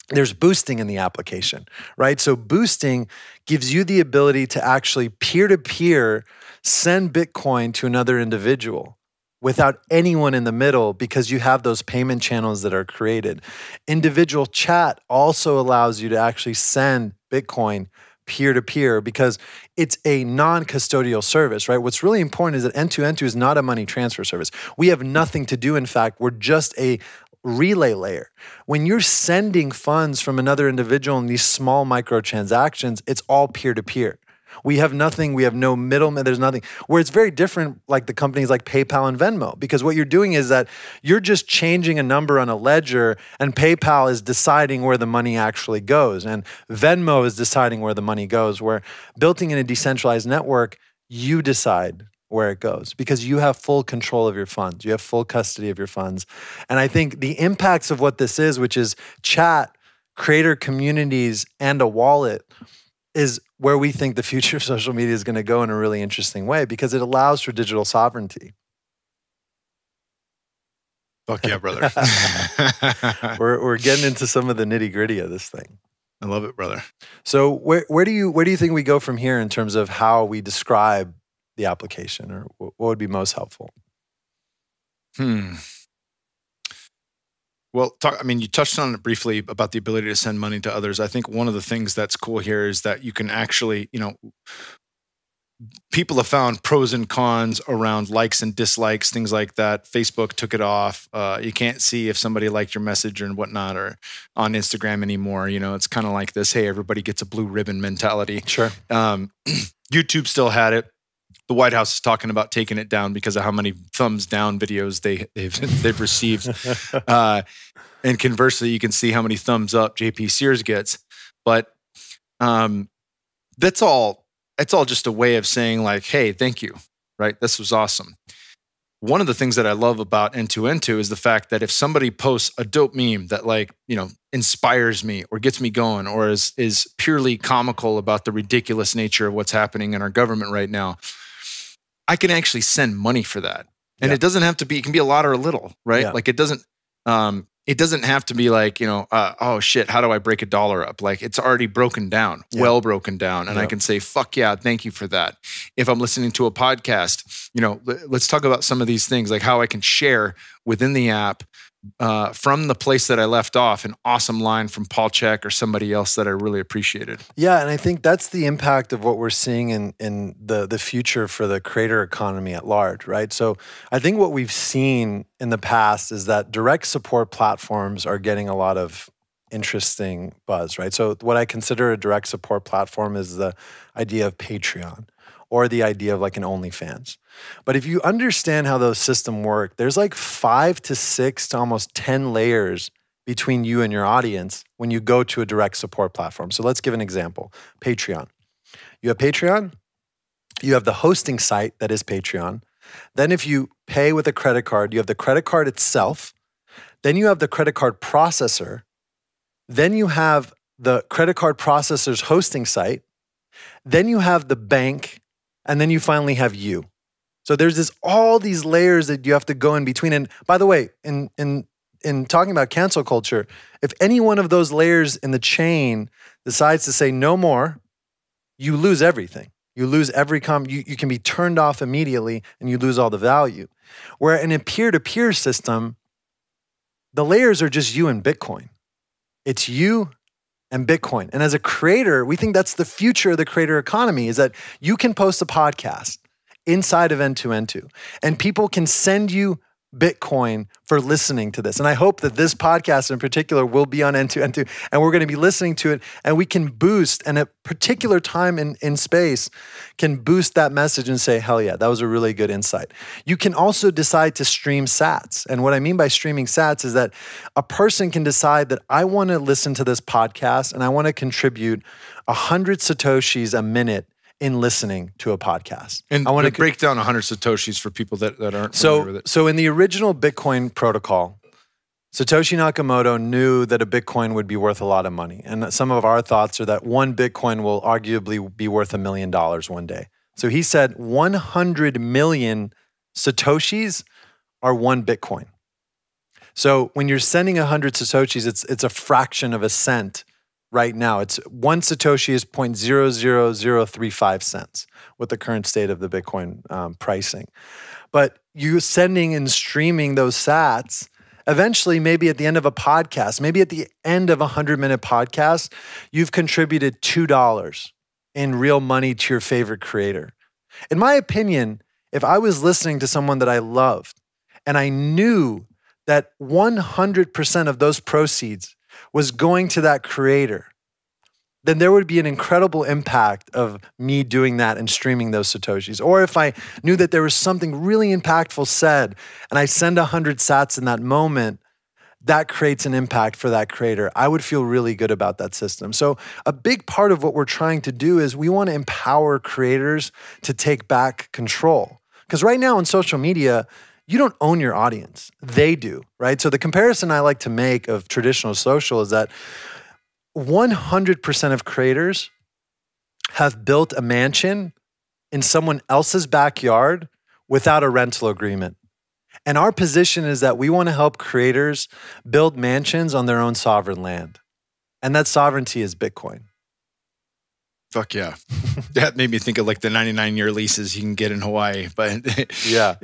there's boosting in the application, right? So boosting gives you the ability to actually peer-to-peer send Bitcoin to another individual without anyone in the middle, because you have those payment channels that are created. Individual chat also allows you to actually send Bitcoin peer-to-peer, because it's a non-custodial service, right? What's really important is that N2N2 is not a money transfer service. We have nothing to do. In fact, we're just a relay layer. When you're sending funds from another individual in these small microtransactions, it's all peer-to-peer. We have nothing, we have no middleman, there's nothing. Where it's very different, like the companies like PayPal and Venmo, because what you're doing is that you're just changing a number on a ledger, and PayPal is deciding where the money actually goes, and Venmo is deciding where the money goes. Where building in a decentralized network, you decide where it goes, because you have full control of your funds. You have full custody of your funds. And I think the impacts of what this is, which is chat, creator communities, and a wallet, is where we think the future of social media is going to go in a really interesting way, because it allows for digital sovereignty. Fuck yeah, brother. We're getting into some of the nitty gritty of this thing. I love it, brother. So where do you think we go from here in terms of how we describe the application, or what would be most helpful? Well, you touched on it briefly about the ability to send money to others. I think one of the things that's cool here is that you can actually, people have found pros and cons around likes and dislikes, things like that. Facebook took it off. You can't see if somebody liked your message or whatnot, or on Instagram anymore. It's kind of like this, hey, everybody gets a blue ribbon mentality. Sure. YouTube still had it. The White House is talking about taking it down because of how many thumbs down videos they've received. And conversely, you can see how many thumbs up JP Sears gets. But that's all. It's all just a way of saying like, hey, thank you, right? This was awesome. One of the things that I love about N2N2 is the fact that if somebody posts a dope meme that inspires me or gets me going, or is purely comical about the ridiculous nature of what's happening in our government right now, I can actually send money for that. And Yeah. it doesn't have to be, it can be a lot or a little, right? Yeah. Like it doesn't have to be like, oh shit, how do I break $1 up? Like it's already broken down, well broken down. And I can say, fuck yeah, thank you for that. If I'm listening to a podcast, let's talk about some of these things, like how I can share within the app from the place that I left off, an awesome line from Paul Check or somebody else that I really appreciated. Yeah, and I think that's the impact of what we're seeing in the future for the creator economy at large, right? So I think what we've seen in the past is that direct support platforms are getting a lot of interesting buzz, right? So what I consider a direct support platform is the idea of Patreon or the idea of like an OnlyFans. But if you understand how those systems work, there's like 5 to 6 to almost 10 layers between you and your audience when you go to a direct support platform. So let's give an example. Patreon. You have Patreon. You have the hosting site that is Patreon. Then if you pay with a credit card, you have the credit card itself. Then you have the credit card processor. Then you have the credit card processor's hosting site. Then you have the bank. And then you finally have you. So there's all these layers that you have to go in between. And by the way, in talking about cancel culture, if any one of those layers in the chain decides to say no more, you lose everything. You lose every you can be turned off immediately and you lose all the value. Where in a peer-to-peer system, the layers are just you and Bitcoin. It's you and Bitcoin. And as a creator, we think that's the future of the creator economy, is that you can post a podcast inside of N2N2 and people can send you Bitcoin for listening to this. And I hope that this podcast in particular will be on N2N2 and we're going to be listening to it and we can boost, and a particular time in space can boost that message and say, hell yeah, that was a really good insight. You can also decide to stream sats. And what I mean by streaming sats is that a person can decide that I want to listen to this podcast and I want to contribute 100 Satoshis a minute in listening to a podcast. And I want to break down 100 Satoshis for people that aren't familiar with it. So in the original Bitcoin protocol, Satoshi Nakamoto knew that a Bitcoin would be worth a lot of money. And some of our thoughts are that one Bitcoin will arguably be worth $1 million one day. So he said 100 million Satoshis are one Bitcoin. So when you're sending 100 Satoshis, it's a fraction of a cent. Right now, it's one Satoshi is 0.00035 cents with the current state of the Bitcoin pricing. But you sending and streaming those sats, eventually, maybe at the end of a podcast, maybe at the end of a 100-minute podcast, you've contributed $2 in real money to your favorite creator. In my opinion, if I was listening to someone that I loved and I knew that 100% of those proceeds was going to that creator, then there would be an incredible impact of me doing that and streaming those Satoshis. Or if I knew that there was something really impactful said and I send 100 sats in that moment, that creates an impact for that creator. I would feel really good about that system. So a big part of what we're trying to do is we want to empower creators to take back control. Because right now on social media, you don't own your audience. They do, right? So the comparison I like to make of traditional social is that 100% of creators have built a mansion in someone else's backyard without a rental agreement. And our position is that we want to help creators build mansions on their own sovereign land. And that sovereignty is Bitcoin. Fuck yeah. That made me think of like the 99-year leases you can get in Hawaii, but yeah,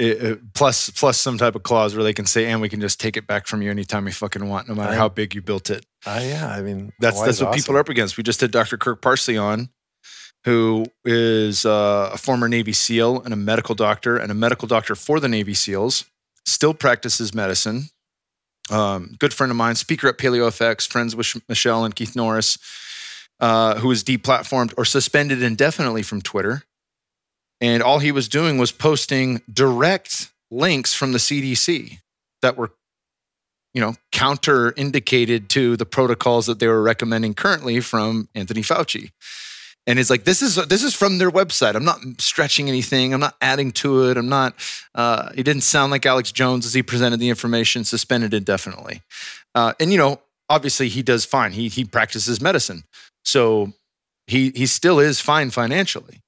plus some type of clause where they can say, and we can just take it back from you anytime we fucking want, no matter how big you built it. Yeah, I mean, that's what awesome. People are up against. We just had Dr. Kirk Parsley on, who is a former Navy SEAL and a medical doctor for the Navy SEALs, still practices medicine. Good friend of mine, speaker at PaleoFX, friends with Michelle and Keith Norris. Who was deplatformed or suspended indefinitely from Twitter. And all he was doing was posting direct links from the CDC that were, counter-indicated to the protocols that they were recommending currently from Anthony Fauci. And it's like, this is from their website. I'm not stretching anything. I'm not adding to it. I'm not, it didn't sound like Alex Jones as he presented the information, suspended indefinitely. And obviously he does fine. He practices medicine. So he still is fine financially.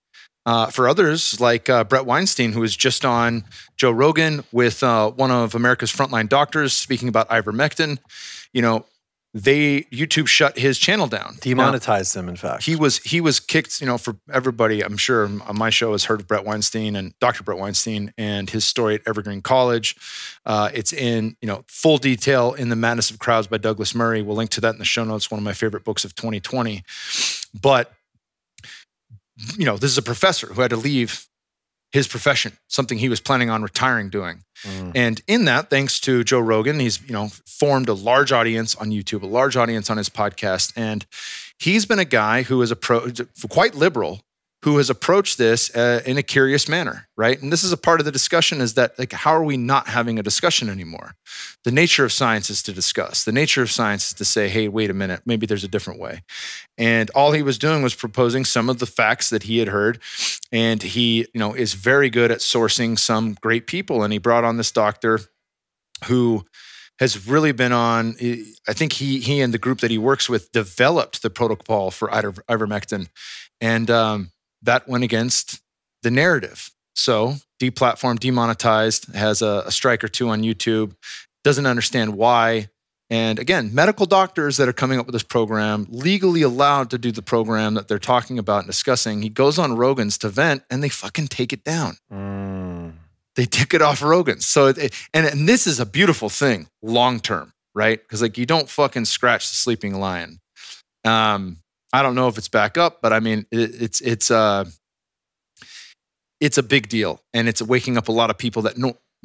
For others, like Brett Weinstein, who was just on Joe Rogan with one of America's frontline doctors speaking about ivermectin, YouTube shut his channel down, demonetized him. In fact, he was kicked. For everybody, I'm sure on my show has heard of Brett Weinstein and Dr. Brett Weinstein and his story at Evergreen College. It's in full detail in The Madness of Crowds by Douglas Murray. We'll link to that in the show notes. One of my favorite books of 2020. But this is a professor who had to leave his profession, something he was planning on retiring doing. And in that, thanks to Joe Rogan, he's, formed a large audience on YouTube, a large audience on his podcast. And he's been a guy who is quite liberal, who has approached this in a curious manner, right? And this is a part of the discussion is that, how are we not having a discussion anymore? The nature of science is to discuss. The nature of science is to say, hey, wait a minute, maybe there's a different way. And all he was doing was proposing some of the facts that he had heard. And he, is very good at sourcing some great people. And he brought on this doctor who has really been on, I think he and the group that he works with developed the protocol for ivermectin. And that went against the narrative. So deplatformed, demonetized, has a strike or two on YouTube, doesn't understand why. And again, medical doctors that are coming up with this program, legally allowed to do the program that they're talking about and discussing, he goes on Rogan's to vent and they fucking take it down. They take it off Rogan's. So, and this is a beautiful thing, long-term, right? Because you don't fucking scratch the sleeping lion. I don't know if it's back up, but I mean, it's a big deal, and it's waking up a lot of people that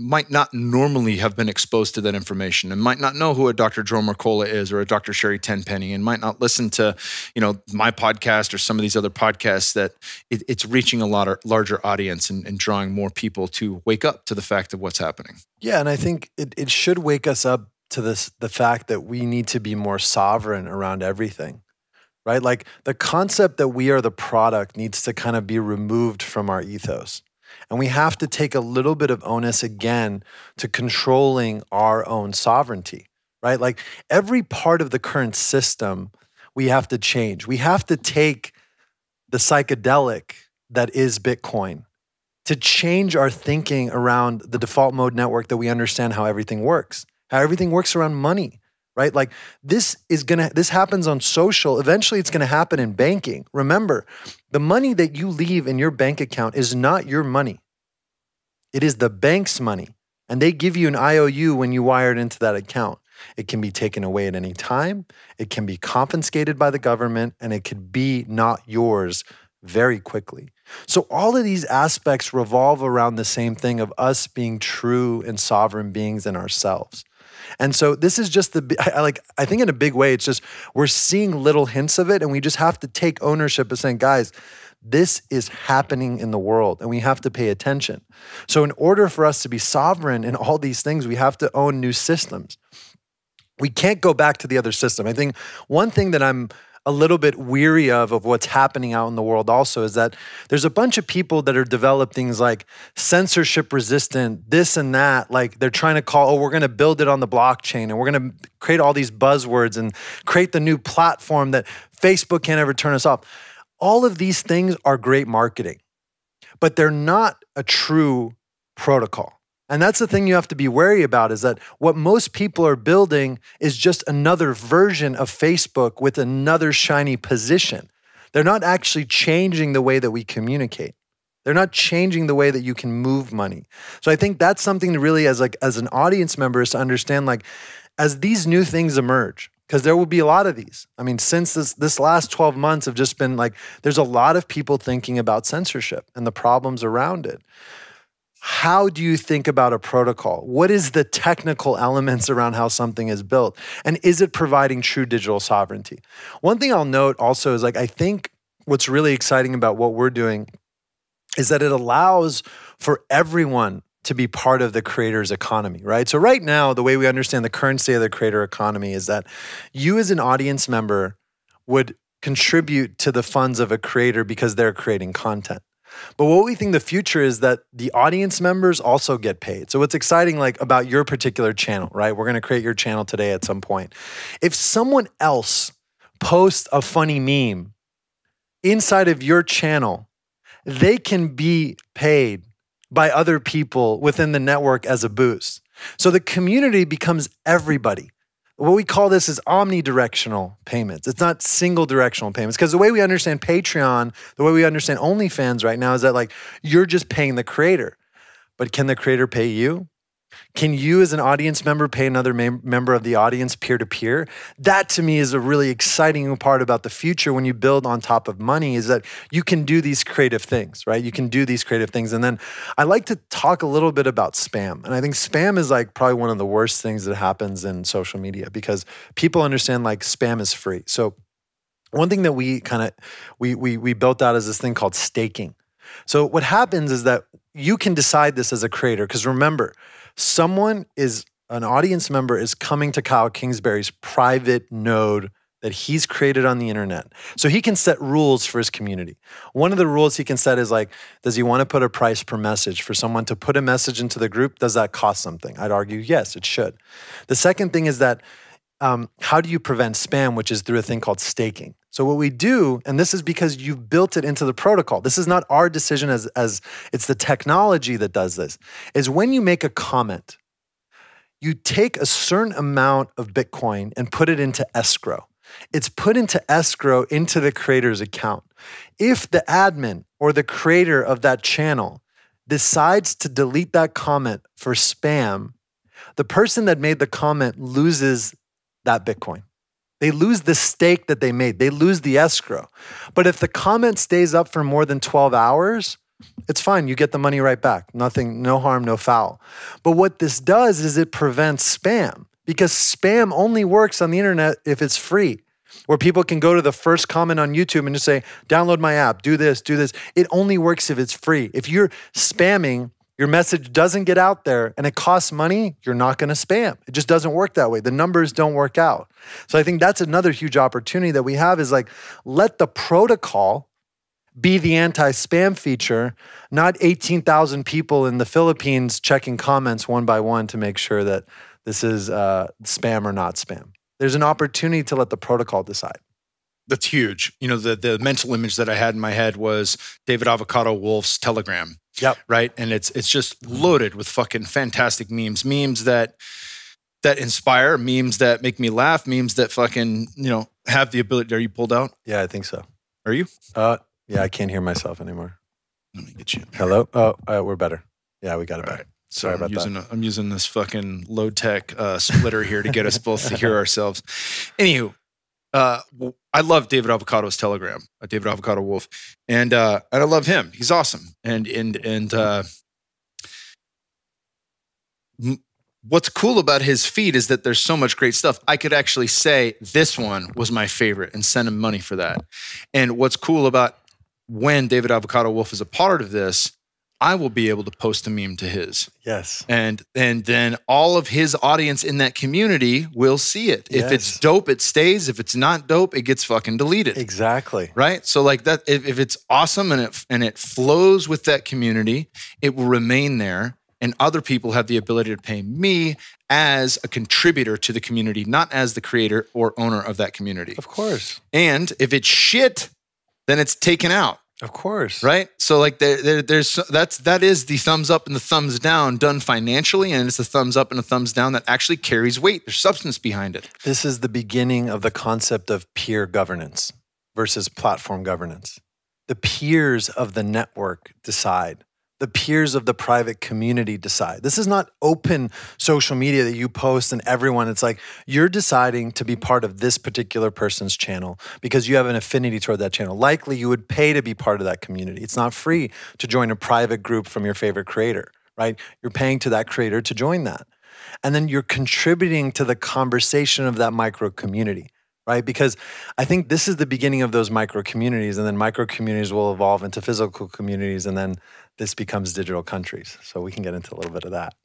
might not normally have been exposed to that information and might not know who a Dr. Joe Mercola is or a Dr. Sherry Tenpenny, and might not listen to, my podcast or some of these other podcasts. That it's reaching a larger audience and drawing more people to wake up to the fact of what's happening. Yeah, and I think it should wake us up to the fact that we need to be more sovereign around everything. Right? The concept that we are the product needs to kind of be removed from our ethos. And we have to take a little bit of onus again to controlling our own sovereignty, right? Every part of the current system, we have to change. We have to take the psychedelic that is Bitcoin to change our thinking around the default mode network, that we understand how everything works around money. Right? This happens on social. Eventually it's going to happen in banking. Remember, the money that you leave in your bank account is not your money. It is the bank's money. And they give you an IOU when you wire it into that account. It can be taken away at any time. It can be confiscated by the government, and it could be not yours very quickly. So all of these aspects revolve around the same thing of us being true and sovereign beings in ourselves. And so this is just I think in a big way, it's just we're seeing little hints of it, and we just have to take ownership of saying, guys, this is happening in the world and we have to pay attention. So in order for us to be sovereign in all these things, we have to own new systems. We can't go back to the other system. I think one thing that I'm a little bit weary of what's happening out in the world also is that there's a bunch of people that are developing things like censorship resistant, this and that. They're trying to call, we're going to build it on the blockchain and we're going to create all these buzzwords and create the new platform that Facebook can't ever turn us off. All of these things are great marketing, but they're not a true protocol. And that's the thing you have to be wary about, is that what most people are building is just another version of Facebook with another shiny position. They're not actually changing the way that we communicate. They're not changing the way that you can move money. So I think that's something to really, as an audience member, is to understand, as these new things emerge, because there will be a lot of these. I mean, since this last 12 months have just been there's a lot of people thinking about censorship and the problems around it. How do you think about a protocol? What is the technical elements around how something is built? And is it providing true digital sovereignty? One thing I'll note also is I think what's really exciting about what we're doing is that it allows for everyone to be part of the creator's economy, right? So right now, the way we understand the current state of the creator economy is that you as an audience member would contribute to the funds of a creator because they're creating content. But what we think the future is that the audience members also get paid. So what's exciting about your particular channel, right? We're going to create your channel today at some point. If someone else posts a funny meme inside of your channel, they can be paid by other people within the network as a boost. So the community becomes everybody. What we call this is omnidirectional payments. It's not single directional payments, because the way we understand Patreon, the way we understand OnlyFans right now is that like you're just paying the creator. But can the creator pay you? Can you as an audience member pay another member of the audience peer-to-peer? That to me is a really exciting part about the future when you build on top of money, is that you can do these creative things, right? You can do these creative things. And then I like to talk a little bit about spam. And I think spam is like probably one of the worst things that happens in social media, because people understand like spam is free. So one thing that we built out is this thing called staking. So what happens is that you can decide this as a creator, because remember, an audience member is coming to Kyle Kingsbury's private node that he's created on the internet. So he can set rules for his community. One of the rules he can set is like, does he want to put a price per message? For someone to put a message into the group, does that cost something? I'd argue, yes, it should. The second thing is that how do you prevent spam, which is through a thing called staking. So what we do, and this is because you've built it into the protocol, this is not our decision as it's the technology that does this, is when you make a comment, you take a certain amount of Bitcoin and put it into escrow. It's put into escrow into the creator's account. If the admin or the creator of that channel decides to delete that comment for spam, the person that made the comment loses that Bitcoin. They lose the stake that they made. They lose the escrow. But if the comment stays up for more than 12 hours, it's fine. You get the money right back. Nothing, no harm, no foul. But what this does is it prevents spam, because spam only works on the internet if it's free, where people can go to the first comment on YouTube and just say, download my app, do this, do this. It only works if it's free. If you're spamming, your message doesn't get out there and it costs money, you're not going to spam. It just doesn't work that way. The numbers don't work out. So I think that's another huge opportunity that we have, is like, let the protocol be the anti-spam feature, not 18,000 people in the Philippines checking comments one by one to make sure that this is spam or not spam. There's an opportunity to let the protocol decide. That's huge. You know, the mental image that I had in my head was David Avocado Wolf's Telegram. Yep. Right. And it's just loaded with fucking fantastic memes that inspire, memes that make me laugh, memes that fucking, have the ability. Are you pulled out? Yeah, I think so. Are you? Yeah, I can't hear myself anymore. Let me get you. Hello? Oh, we're better. Yeah, we got it back. Right. Sorry about that. I'm using this fucking low tech splitter here to get us both to hear ourselves. Anywho, I love David Avocado's Telegram, David Avocado Wolf, and I love him. He's awesome. And what's cool about his feed is that there's so much great stuff. I could actually say this one was my favorite and send him money for that. And what's cool about when David Avocado Wolf is a part of this, I will be able to post a meme to his. Yes. And then all of his audience in that community will see it. Yes. If it's dope, it stays. If it's not dope, it gets fucking deleted. Exactly. Right? So like that, if it's awesome and it flows with that community, it will remain there. And other people have the ability to pay me as a contributor to the community, not as the creator or owner of that community. Of course. And if it's shit, then it's taken out. Of course. Right? So like that is the thumbs up and the thumbs down done financially, and it's a thumbs up and a thumbs down that actually carries weight. There's substance behind it. This is the beginning of the concept of peer governance versus platform governance. The peers of the network decide. The peers of the private community decide. This is not open social media that you post and everyone, it's like you're deciding to be part of this particular person's channel because you have an affinity toward that channel. Likely you would pay to be part of that community. It's not free to join a private group from your favorite creator, right? You're paying to that creator to join that. And then you're contributing to the conversation of that micro community. Right? Because I think this is the beginning of those micro communities, and then micro communities will evolve into physical communities, and then this becomes digital countries. So we can get into a little bit of that.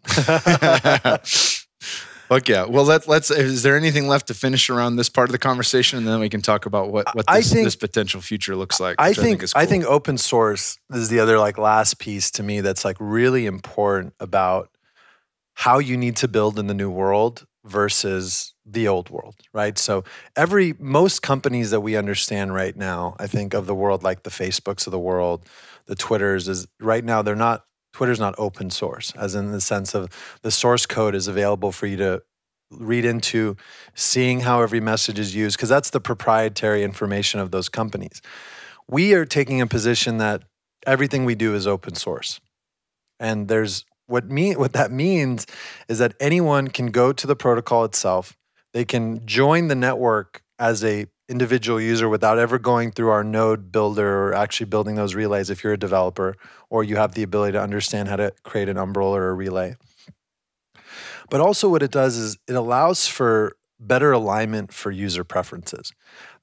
Fuck yeah. Well, let's. Is there anything left to finish around this part of the conversation, and then we can talk about what this potential future looks like? I think open source is the other last piece to me that's really important about how you need to build in the new world. versus the old world, right? So most companies that we understand right now, I think of the world, like the Facebooks of the world, the Twitters, is right now Twitter's not open source, as in the sense of the source code is available for you to read into, seeing how every message is used, because that's the proprietary information of those companies. We are taking a position that everything we do is open source. And there's what that means is that anyone can go to the protocol itself. They can join the network as a individual user without ever going through our node builder or actually building those relays if you're a developer or you have the ability to understand how to create an umbrella or a relay. But also what it does is it allows for better alignment for user preferences.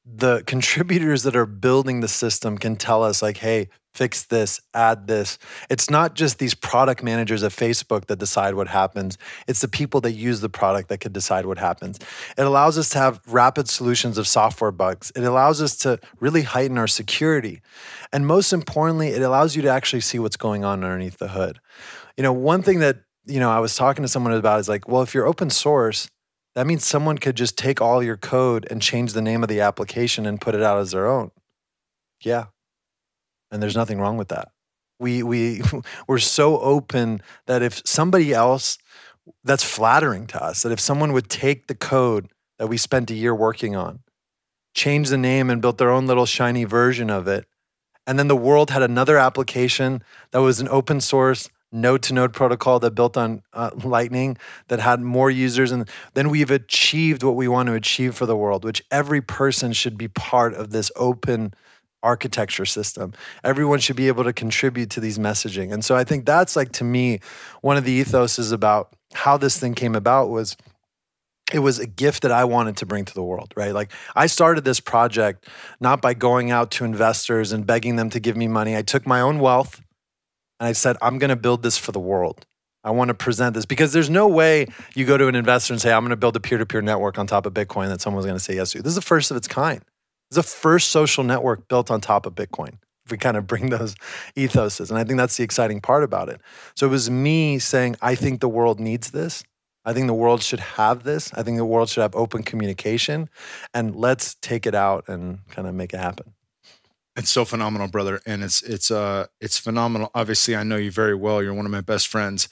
The contributors that are building the system can tell us like, hey, fix this, add this. It's not just these product managers at Facebook that decide what happens. It's the people that use the product that could decide what happens. It allows us to have rapid solutions of software bugs. It allows us to really heighten our security. And most importantly, it allows you to actually see what's going on underneath the hood. One thing that, I was talking to someone about is like, well, if you're open source, that means someone could just take all your code and change the name of the application and put it out as their own. Yeah. And there's nothing wrong with that. We're so open that if somebody else, that's flattering to us, that if someone would take the code that we spent a year working on, change the name and built their own little shiny version of it, and then the world had another application that was an open source node-to-node protocol that built on Lightning that had more users. And then we've achieved what we want to achieve for the world, which every person should be part of this open architecture system. Everyone should be able to contribute to these messaging. And so I think that's like, to me, one of the ethos is about how this thing came about was it was a gift that I wanted to bring to the world, right? Like I started this project not by going out to investors and begging them to give me money. I took my own wealth and I said, I'm going to build this for the world. I want to present this because there's no way you go to an investor and say, I'm going to build a peer-to-peer network on top of Bitcoin that someone's going to say yes to. This is the first of its kind. It's the first social network built on top of Bitcoin. If we kind of bring those ethoses. And I think that's the exciting part about it. So it was me saying, I think the world needs this. I think the world should have this. I think the world should have open communication. And let's take it out and kind of make it happen. It's so phenomenal, brother. And it's phenomenal. Obviously, I know you very well. You're one of my best friends.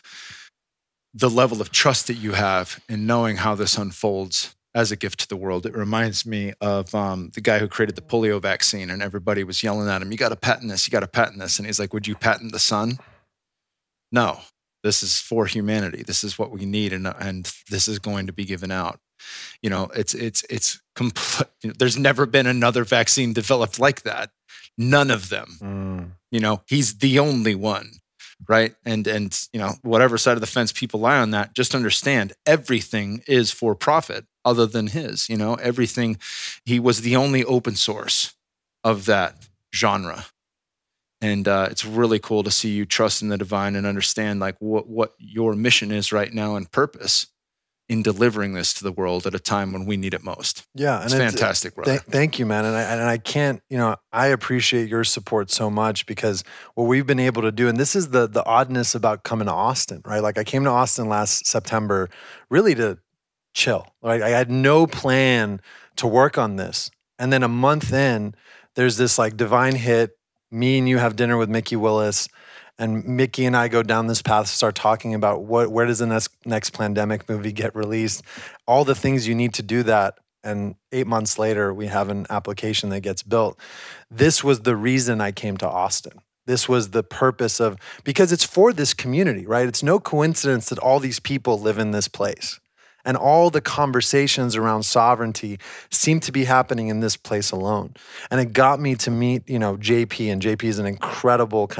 The level of trust that you have in knowing how this unfolds as a gift to the world. It reminds me of the guy who created the polio vaccine, and everybody was yelling at him, you got to patent this, you got to patent this. And he's like, would you patent the sun? No, this is for humanity. This is what we need. And this is going to be given out. It's there's never been another vaccine developed like that. None of them. He's the only one, right? And whatever side of the fence people lie on that, just understand everything is for profit other than his. Everything, he was the only open source of that genre. And it's really cool to see you trust in the divine and understand like what your mission is right now and purpose in delivering this to the world at a time when we need it most. Yeah. It's fantastic, brother. Thank you, man. And I can't, I appreciate your support so much because what we've been able to do, and this is the oddness about coming to Austin, right? Like I came to Austin last September really to chill. Like I had no plan to work on this. And then a month in, there's this like divine hit. Me and you have dinner with Mickey Willis. And Mickey and I go down this path, start talking about where does the next pandemic movie get released, all the things you need to do that. And 8 months later, we have an application that gets built. This was the reason I came to Austin. This was the purpose because it's for this community, right? It's no coincidence that all these people live in this place. And all the conversations around sovereignty seem to be happening in this place alone. And it got me to meet, JP. And JP is an incredible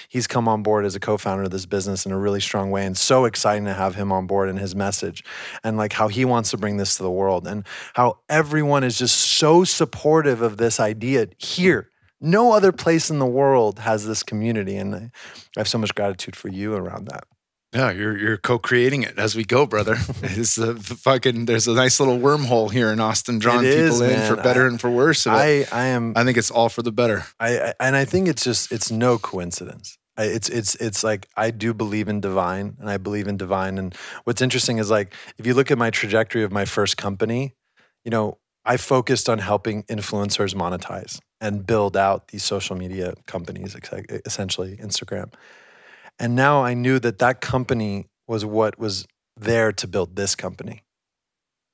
he's come on board as a co-founder of this business in a really strong way. And so exciting to have him on board and his message and like how he wants to bring this to the world and how everyone is just so supportive of this idea here. No other place in the world has this community. And I have so much gratitude for you around that. Yeah, you're co-creating it as we go, brother. It's there's a nice little wormhole here in Austin, drawing people in for better and for worse. I think it's all for the better. I think it's no coincidence. It's like I do believe in divine, and I believe in divine. And what's interesting is like if you look at my trajectory of my first company, I focused on helping influencers monetize and build out these social media companies, essentially Instagram. And now I knew that company was what was there to build this company.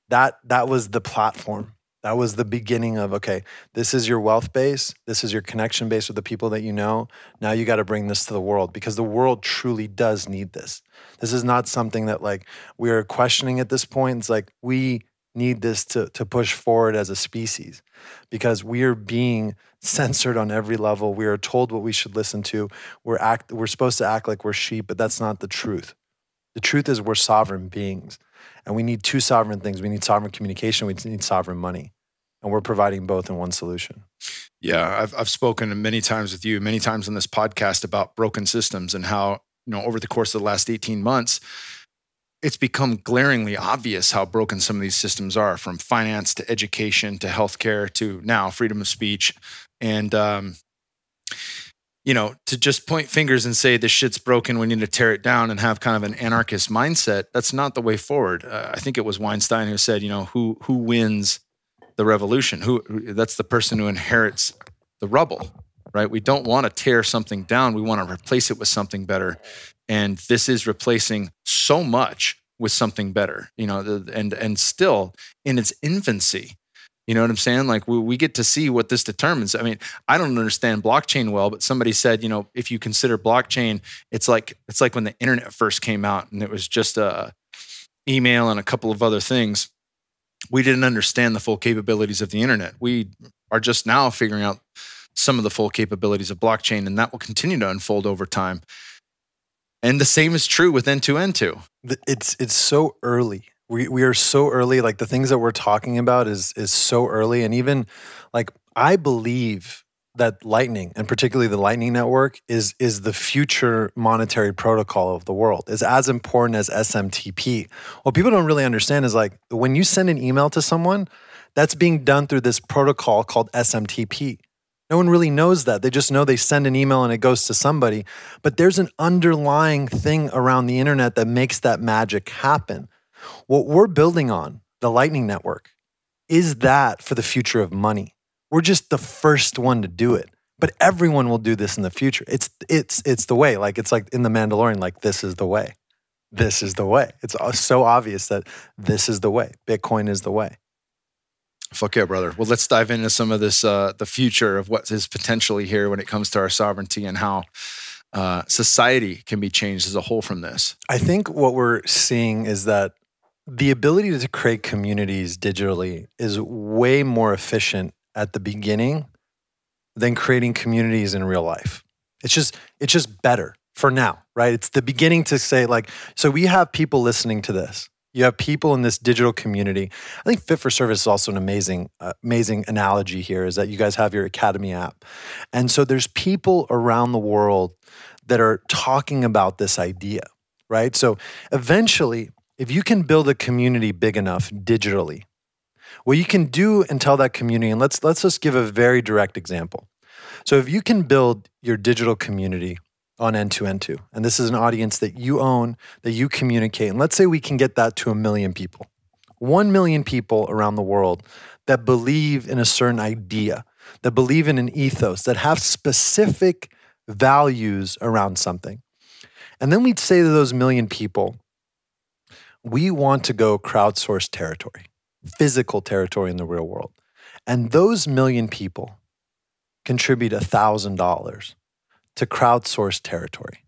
That was the platform. That was the beginning of, okay, this is your wealth base. This is your connection base with the people that you know. Now you got to bring this to the world because the world truly does need this. This is not something that like we're questioning at this point. It's like we need this to push forward as a species because we are being censored on every level. We are told what we should listen to. We're supposed to act like we're sheep, but that's not the truth. The truth is we're sovereign beings. And we need two sovereign things. We need sovereign communication. We need sovereign money. And we're providing both in one solution. Yeah, I've spoken many times with you, many times on this podcast about broken systems and how, over the course of the last 18 months, it's become glaringly obvious how broken some of these systems are, from finance to education to healthcare to now freedom of speech. And, to just point fingers and say this shit's broken, we need to tear it down and have kind of an anarchist mindset, that's not the way forward. I think it was Weinstein who said, who wins the revolution? That's the person who inherits the rubble, right? We don't want to tear something down. We want to replace it with something better. And this is replacing so much with something better, and still in its infancy. You know what I'm saying? Like we get to see what this determines. I mean, I don't understand blockchain well, but somebody said, if you consider blockchain, it's like when the internet first came out and it was just email and a couple of other things. We didn't understand the full capabilities of the internet. We are just now figuring out some of the full capabilities of blockchain, and that will continue to unfold over time. And the same is true with end-to-end too. It's so early. We are so early. Like the things that we're talking about is so early. And even like I believe that Lightning, and particularly the Lightning Network, is the future monetary protocol of the world. Is as important as SMTP. What people don't really understand is like when you send an email to someone, that's being done through this protocol called SMTP. No one really knows that. They just know they send an email and it goes to somebody. But there's an underlying thing around the internet that makes that magic happen. What we're building on, the Lightning Network, is that for the future of money. We're just the first one to do it. But everyone will do this in the future. It's the way. Like it's like in The Mandalorian, like this is the way. This is the way. It's so obvious that this is the way. Bitcoin is the way. Fuck yeah, brother. Well, let's dive into some of this, the future of what is potentially here when it comes to our sovereignty and how society can be changed as a whole from this. I think what we're seeing is that the ability to create communities digitally is way more efficient at the beginning than creating communities in real life. It's just better for now, right? It's the beginning to say like, so we have people listening to this. You have people in this digital community. I think Fit for Service is also an amazing analogy here, is that you guys have your Academy app. And so there's people around the world that are talking about this idea, right? So eventually, if you can build a community big enough digitally, what you can do and tell that community, and let's just give a very direct example. So if you can build your digital community on N2N2, and this is an audience that you own, that you communicate, and let's say we can get that to 1 million people. 1 million people around the world that believe in a certain idea, that believe in an ethos, that have specific values around something. And then we'd say to those 1 million people, we want to go crowdsource territory, physical territory in the real world. And those 1 million people contribute $1,000 to crowdsource territory.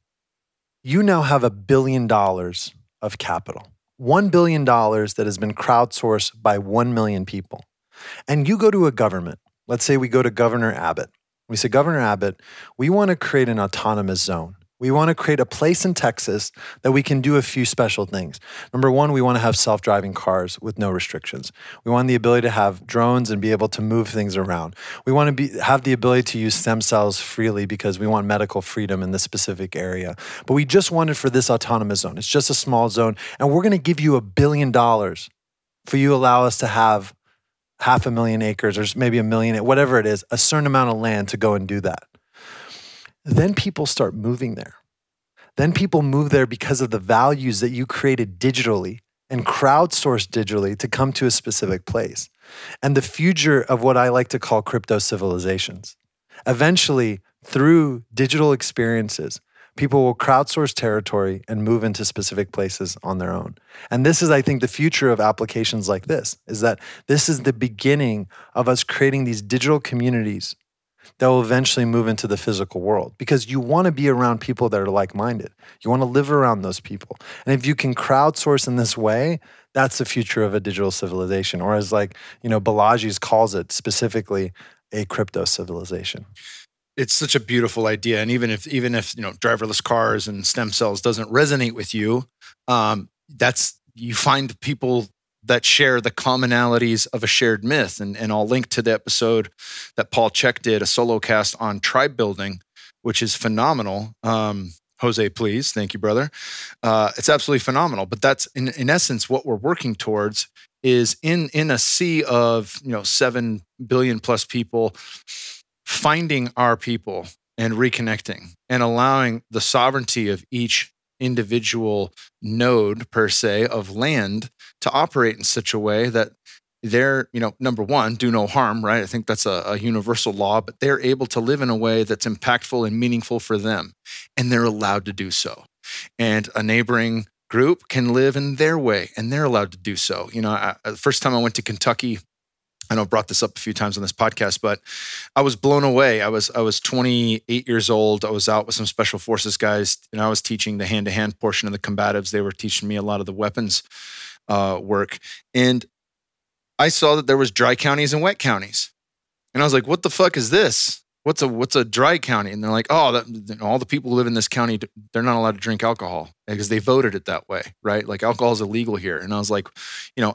You now have $1 billion of capital. $1 billion that has been crowdsourced by 1 million people. And you go to a government. Let's say we go to Governor Abbott. We say, Governor Abbott, we want to create an autonomous zone. We want to create a place in Texas that we can do a few special things. Number one, we want to have self-driving cars with no restrictions. We want the ability to have drones and be able to move things around. We want to have the ability to use stem cells freely because we want medical freedom in this specific area. But we just want it for this autonomous zone. It's just a small zone. And we're going to give you $1 billion for you to allow us to have 500,000 acres or maybe 1 million, whatever it is, a certain amount of land to go and do that. then people start moving there. Then people move there because of the values that you created digitally and crowdsourced digitally to come to a specific place. And the future of what I like to call crypto civilizations. Eventually, through digital experiences, people will crowdsource territory and move into specific places on their own. And this is, I think, the future of applications like this, is that this is the beginning of us creating these digital communities that will eventually move into the physical world, because you want to be around people that are like-minded. You want to live around those people. And if you can crowdsource in this way, that's the future of a digital civilization, or as Balaji's calls it specifically, a crypto civilization. It's such a beautiful idea. And even if driverless cars and stem cells doesn't resonate with you, you find people that share the commonalities of a shared myth. And I'll link to the episode that Paul Check did, a solo cast on tribe building, which is phenomenal. Jose, please. Thank you, brother. It's absolutely phenomenal. But that's in essence what we're working towards, is in a sea of 7 billion plus people, finding our people and reconnecting and allowing the sovereignty of each individual node, per se, of land to operate in such a way that they're, number one, do no harm, right? I think that's a universal law, but they're able to live in a way that's impactful and meaningful for them. And they're allowed to do so. And a neighboring group can live in their way, and they're allowed to do so. The first time I went to Kentucky, I know I've brought this up a few times on this podcast, but I was blown away. I was 28 years old. I was out with some special forces guys, and I was teaching the hand-to-hand portion of the combatives. They were teaching me a lot of the weapons work. And I saw that there was dry counties and wet counties. And I was like, what the fuck is this? What's a dry county? And they're like, all the people who live in this county, they're not allowed to drink alcohol because they voted it that way, right? Like, alcohol is illegal here. And I was like,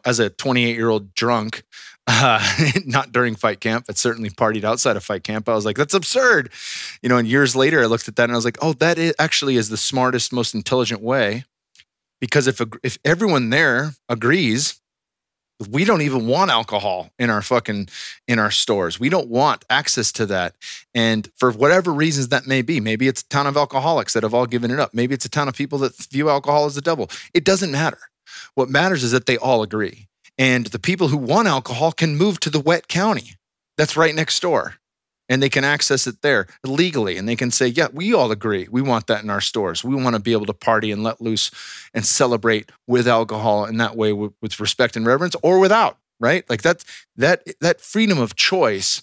as a 28-year-old drunk, not during fight camp, but certainly partied outside of fight camp, I was like, that's absurd. And years later, I looked at that and I was like, oh, that actually is the smartest, most intelligent way. Because if everyone there agrees, we don't even want alcohol in our stores. We don't want access to that. And for whatever reasons that may be, maybe it's a town of alcoholics that have all given it up. Maybe it's a town of people that view alcohol as the devil. It doesn't matter. What matters is that they all agree. And the people who want alcohol can move to the wet county that's right next door. And they can access it there legally. And they can say, yeah, we all agree. We want that in our stores. We want to be able to party and let loose and celebrate with alcohol in that way, with respect and reverence, or without, right? Like that freedom of choice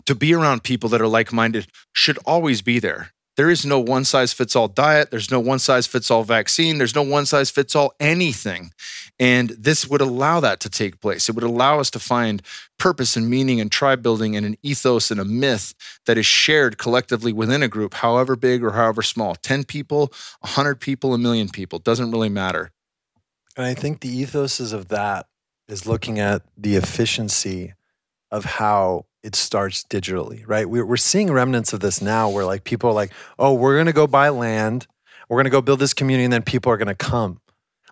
to be around people that are like-minded should always be there. There is no one-size-fits-all diet. There's no one-size-fits-all vaccine. There's no one-size-fits-all anything. And this would allow that to take place. It would allow us to find purpose and meaning and tribe building and an ethos and a myth that is shared collectively within a group, however big or however small. 10 people, 100 people, 1 million people. Doesn't really matter. And I think the ethos of that is looking at the efficiency of how it starts digitally, right? We're seeing remnants of this now where like people are like, oh, we're going to go buy land. We're going to go build this community and then people are going to come.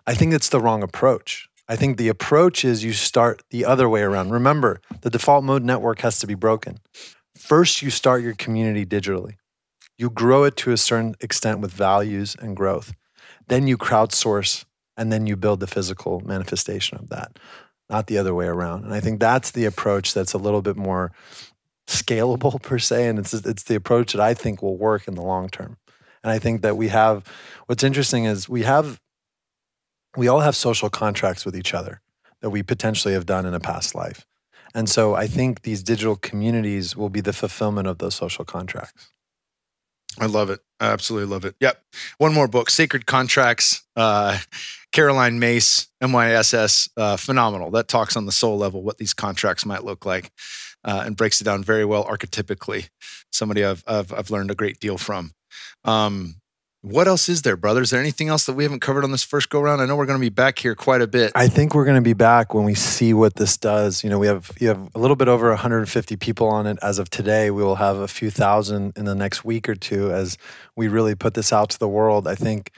I think it's the wrong approach. I think the approach is you start the other way around. Remember, the default mode network has to be broken. First, you start your community digitally. You grow it to a certain extent with values and growth. Then you crowdsource and then you build the physical manifestation of that. Not the other way around. And I think that's the approach that's a little bit more scalable per se. And it's the approach that I think will work in the long term. And I think that what's interesting is we all have social contracts with each other that we potentially have done in a past life. And so I think these digital communities will be the fulfillment of those social contracts. I love it. I absolutely love it. Yep. One more book, Sacred Contracts, Caroline Myss, MYSS, phenomenal. That talks on the soul level, what these contracts might look like, and breaks it down very well archetypically. Somebody I've learned a great deal from. What else is there, brother? Is there anything else that we haven't covered on this first go round? I know we're going to be back here quite a bit. I think we're going to be back when we see what this does. You have a little bit over 150 people on it as of today. We will have a few thousand in the next week or two as we really put this out to the world. I think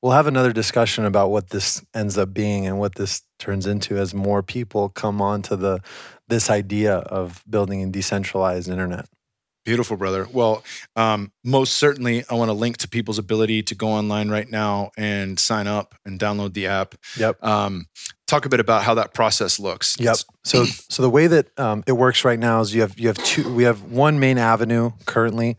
we'll have another discussion about what this ends up being and what this turns into as more people come on to this idea of building a decentralized internet. Beautiful, brother. Well, most certainly, I want to link to people's ability to go online right now and sign up and download the app. Yep. Talk a bit about how that process looks. Yep. So the way that it works right now is we have one main avenue currently,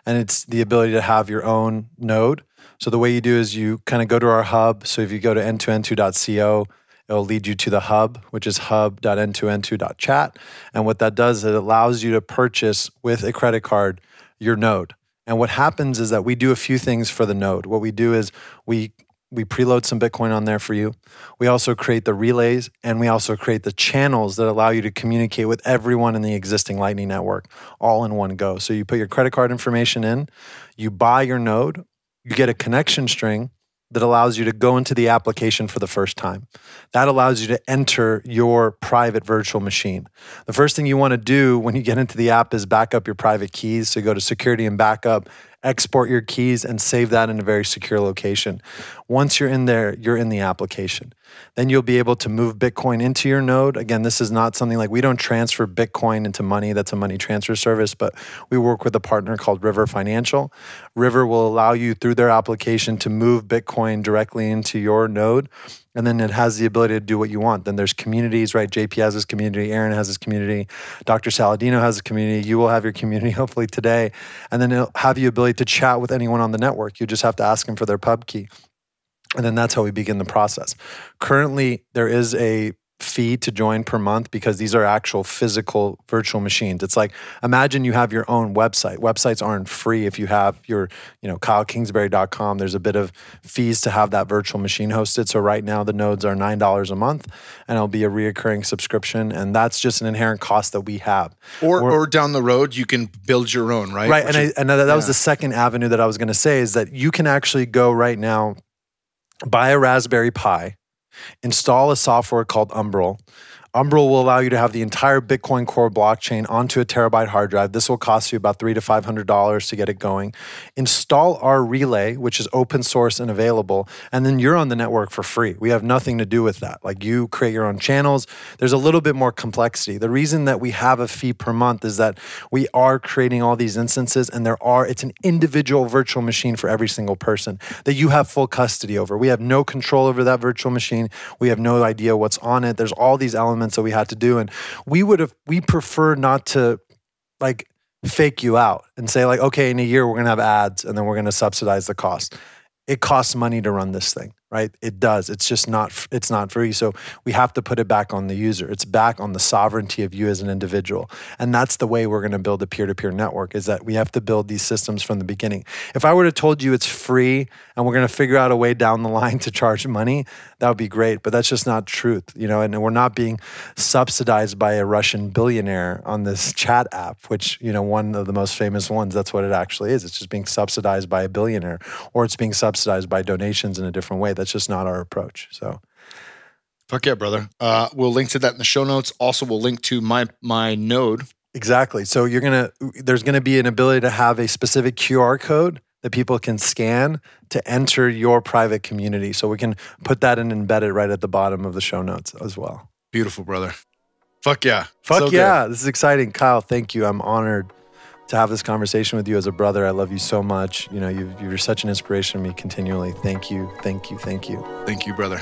and it's the ability to have your own node. So the way you do is you kind of go to our hub. So if you go to n2n2.co, it'll lead you to the hub, which is hub.n2n2.chat. And what that does is it allows you to purchase with a credit card your node. And what happens is that we do a few things for the node. What we do is we preload some Bitcoin on there for you. We also create the relays, and we also create the channels that allow you to communicate with everyone in the existing Lightning Network all in one go. So you put your credit card information in, you buy your node, you get a connection string that allows you to go into the application for the first time. That allows you to enter your private virtual machine. The first thing you want to do when you get into the app is back up your private keys. So go to security and backup, export your keys, and save that in a very secure location. Once you're in there, you're in the application. Then you'll be able to move Bitcoin into your node. Again, this is not something like we don't transfer Bitcoin into money. That's a money transfer service, but we work with a partner called River Financial. River will allow you through their application to move Bitcoin directly into your node. And then it has the ability to do what you want. Then there's communities, right? JP has his community, Aaron has his community, Dr. Saladino has a community, you will have your community hopefully today. And then it'll have the ability to chat with anyone on the network. You just have to ask them for their pub key. And then that's how we begin the process. Currently, there is a fee to join per month because these are actual physical virtual machines. It's like, imagine you have your own website. Websites aren't free if you have your, KyleKingsbury.com. There's a bit of fees to have that virtual machine hosted. So right now the nodes are $9 a month and it'll be a reoccurring subscription. And that's just an inherent cost that we have. Or down the road, you can build your own, right? Right. And that was the second avenue that I was going to say is that you can actually go right now, buy a Raspberry Pi, install a software called Umbrel. Umbrel will allow you to have the entire Bitcoin Core blockchain onto a terabyte hard drive. This will cost you about $300 to $500 to get it going. Install our relay, which is open source and available, and then you're on the network for free. We have nothing to do with that. Like you create your own channels. There's a little bit more complexity. The reason that we have a fee per month is that we are creating all these instances, and it's an individual virtual machine for every single person that you have full custody over. We have no control over that virtual machine. We have no idea what's on it. There's all these elements that we had to do. And we prefer not to like fake you out and say like, okay, in a year, we're going to have ads and then we're going to subsidize the cost. It costs money to run this thing, right? It does. It's just it's not free. So we have to put it back on the user. It's back on the sovereignty of you as an individual. And that's the way we're going to build a peer-to-peer network is that we have to build these systems from the beginning. If I were to told you it's free and we're going to figure out a way down the line to charge money, that would be great. But that's just not truth, and we're not being subsidized by a Russian billionaire on this chat app, which, one of the most famous ones, that's what it actually is. It's just being subsidized by a billionaire, or it's being subsidized by donations in a different way. That's just not our approach. So, fuck yeah, brother. We'll link to that in the show notes. Also, we'll link to my node. Exactly. So there's gonna be an ability to have a specific QR code that people can scan to enter your private community. So we can put that and embed it right at the bottom of the show notes as well. Beautiful, brother. Fuck yeah. Fuck yeah. This is exciting. Kyle, thank you. I'm honored to have this conversation with you as a brother. I love you so much. You're such an inspiration to me continually. Thank you. Thank you. Thank you. Thank you, brother.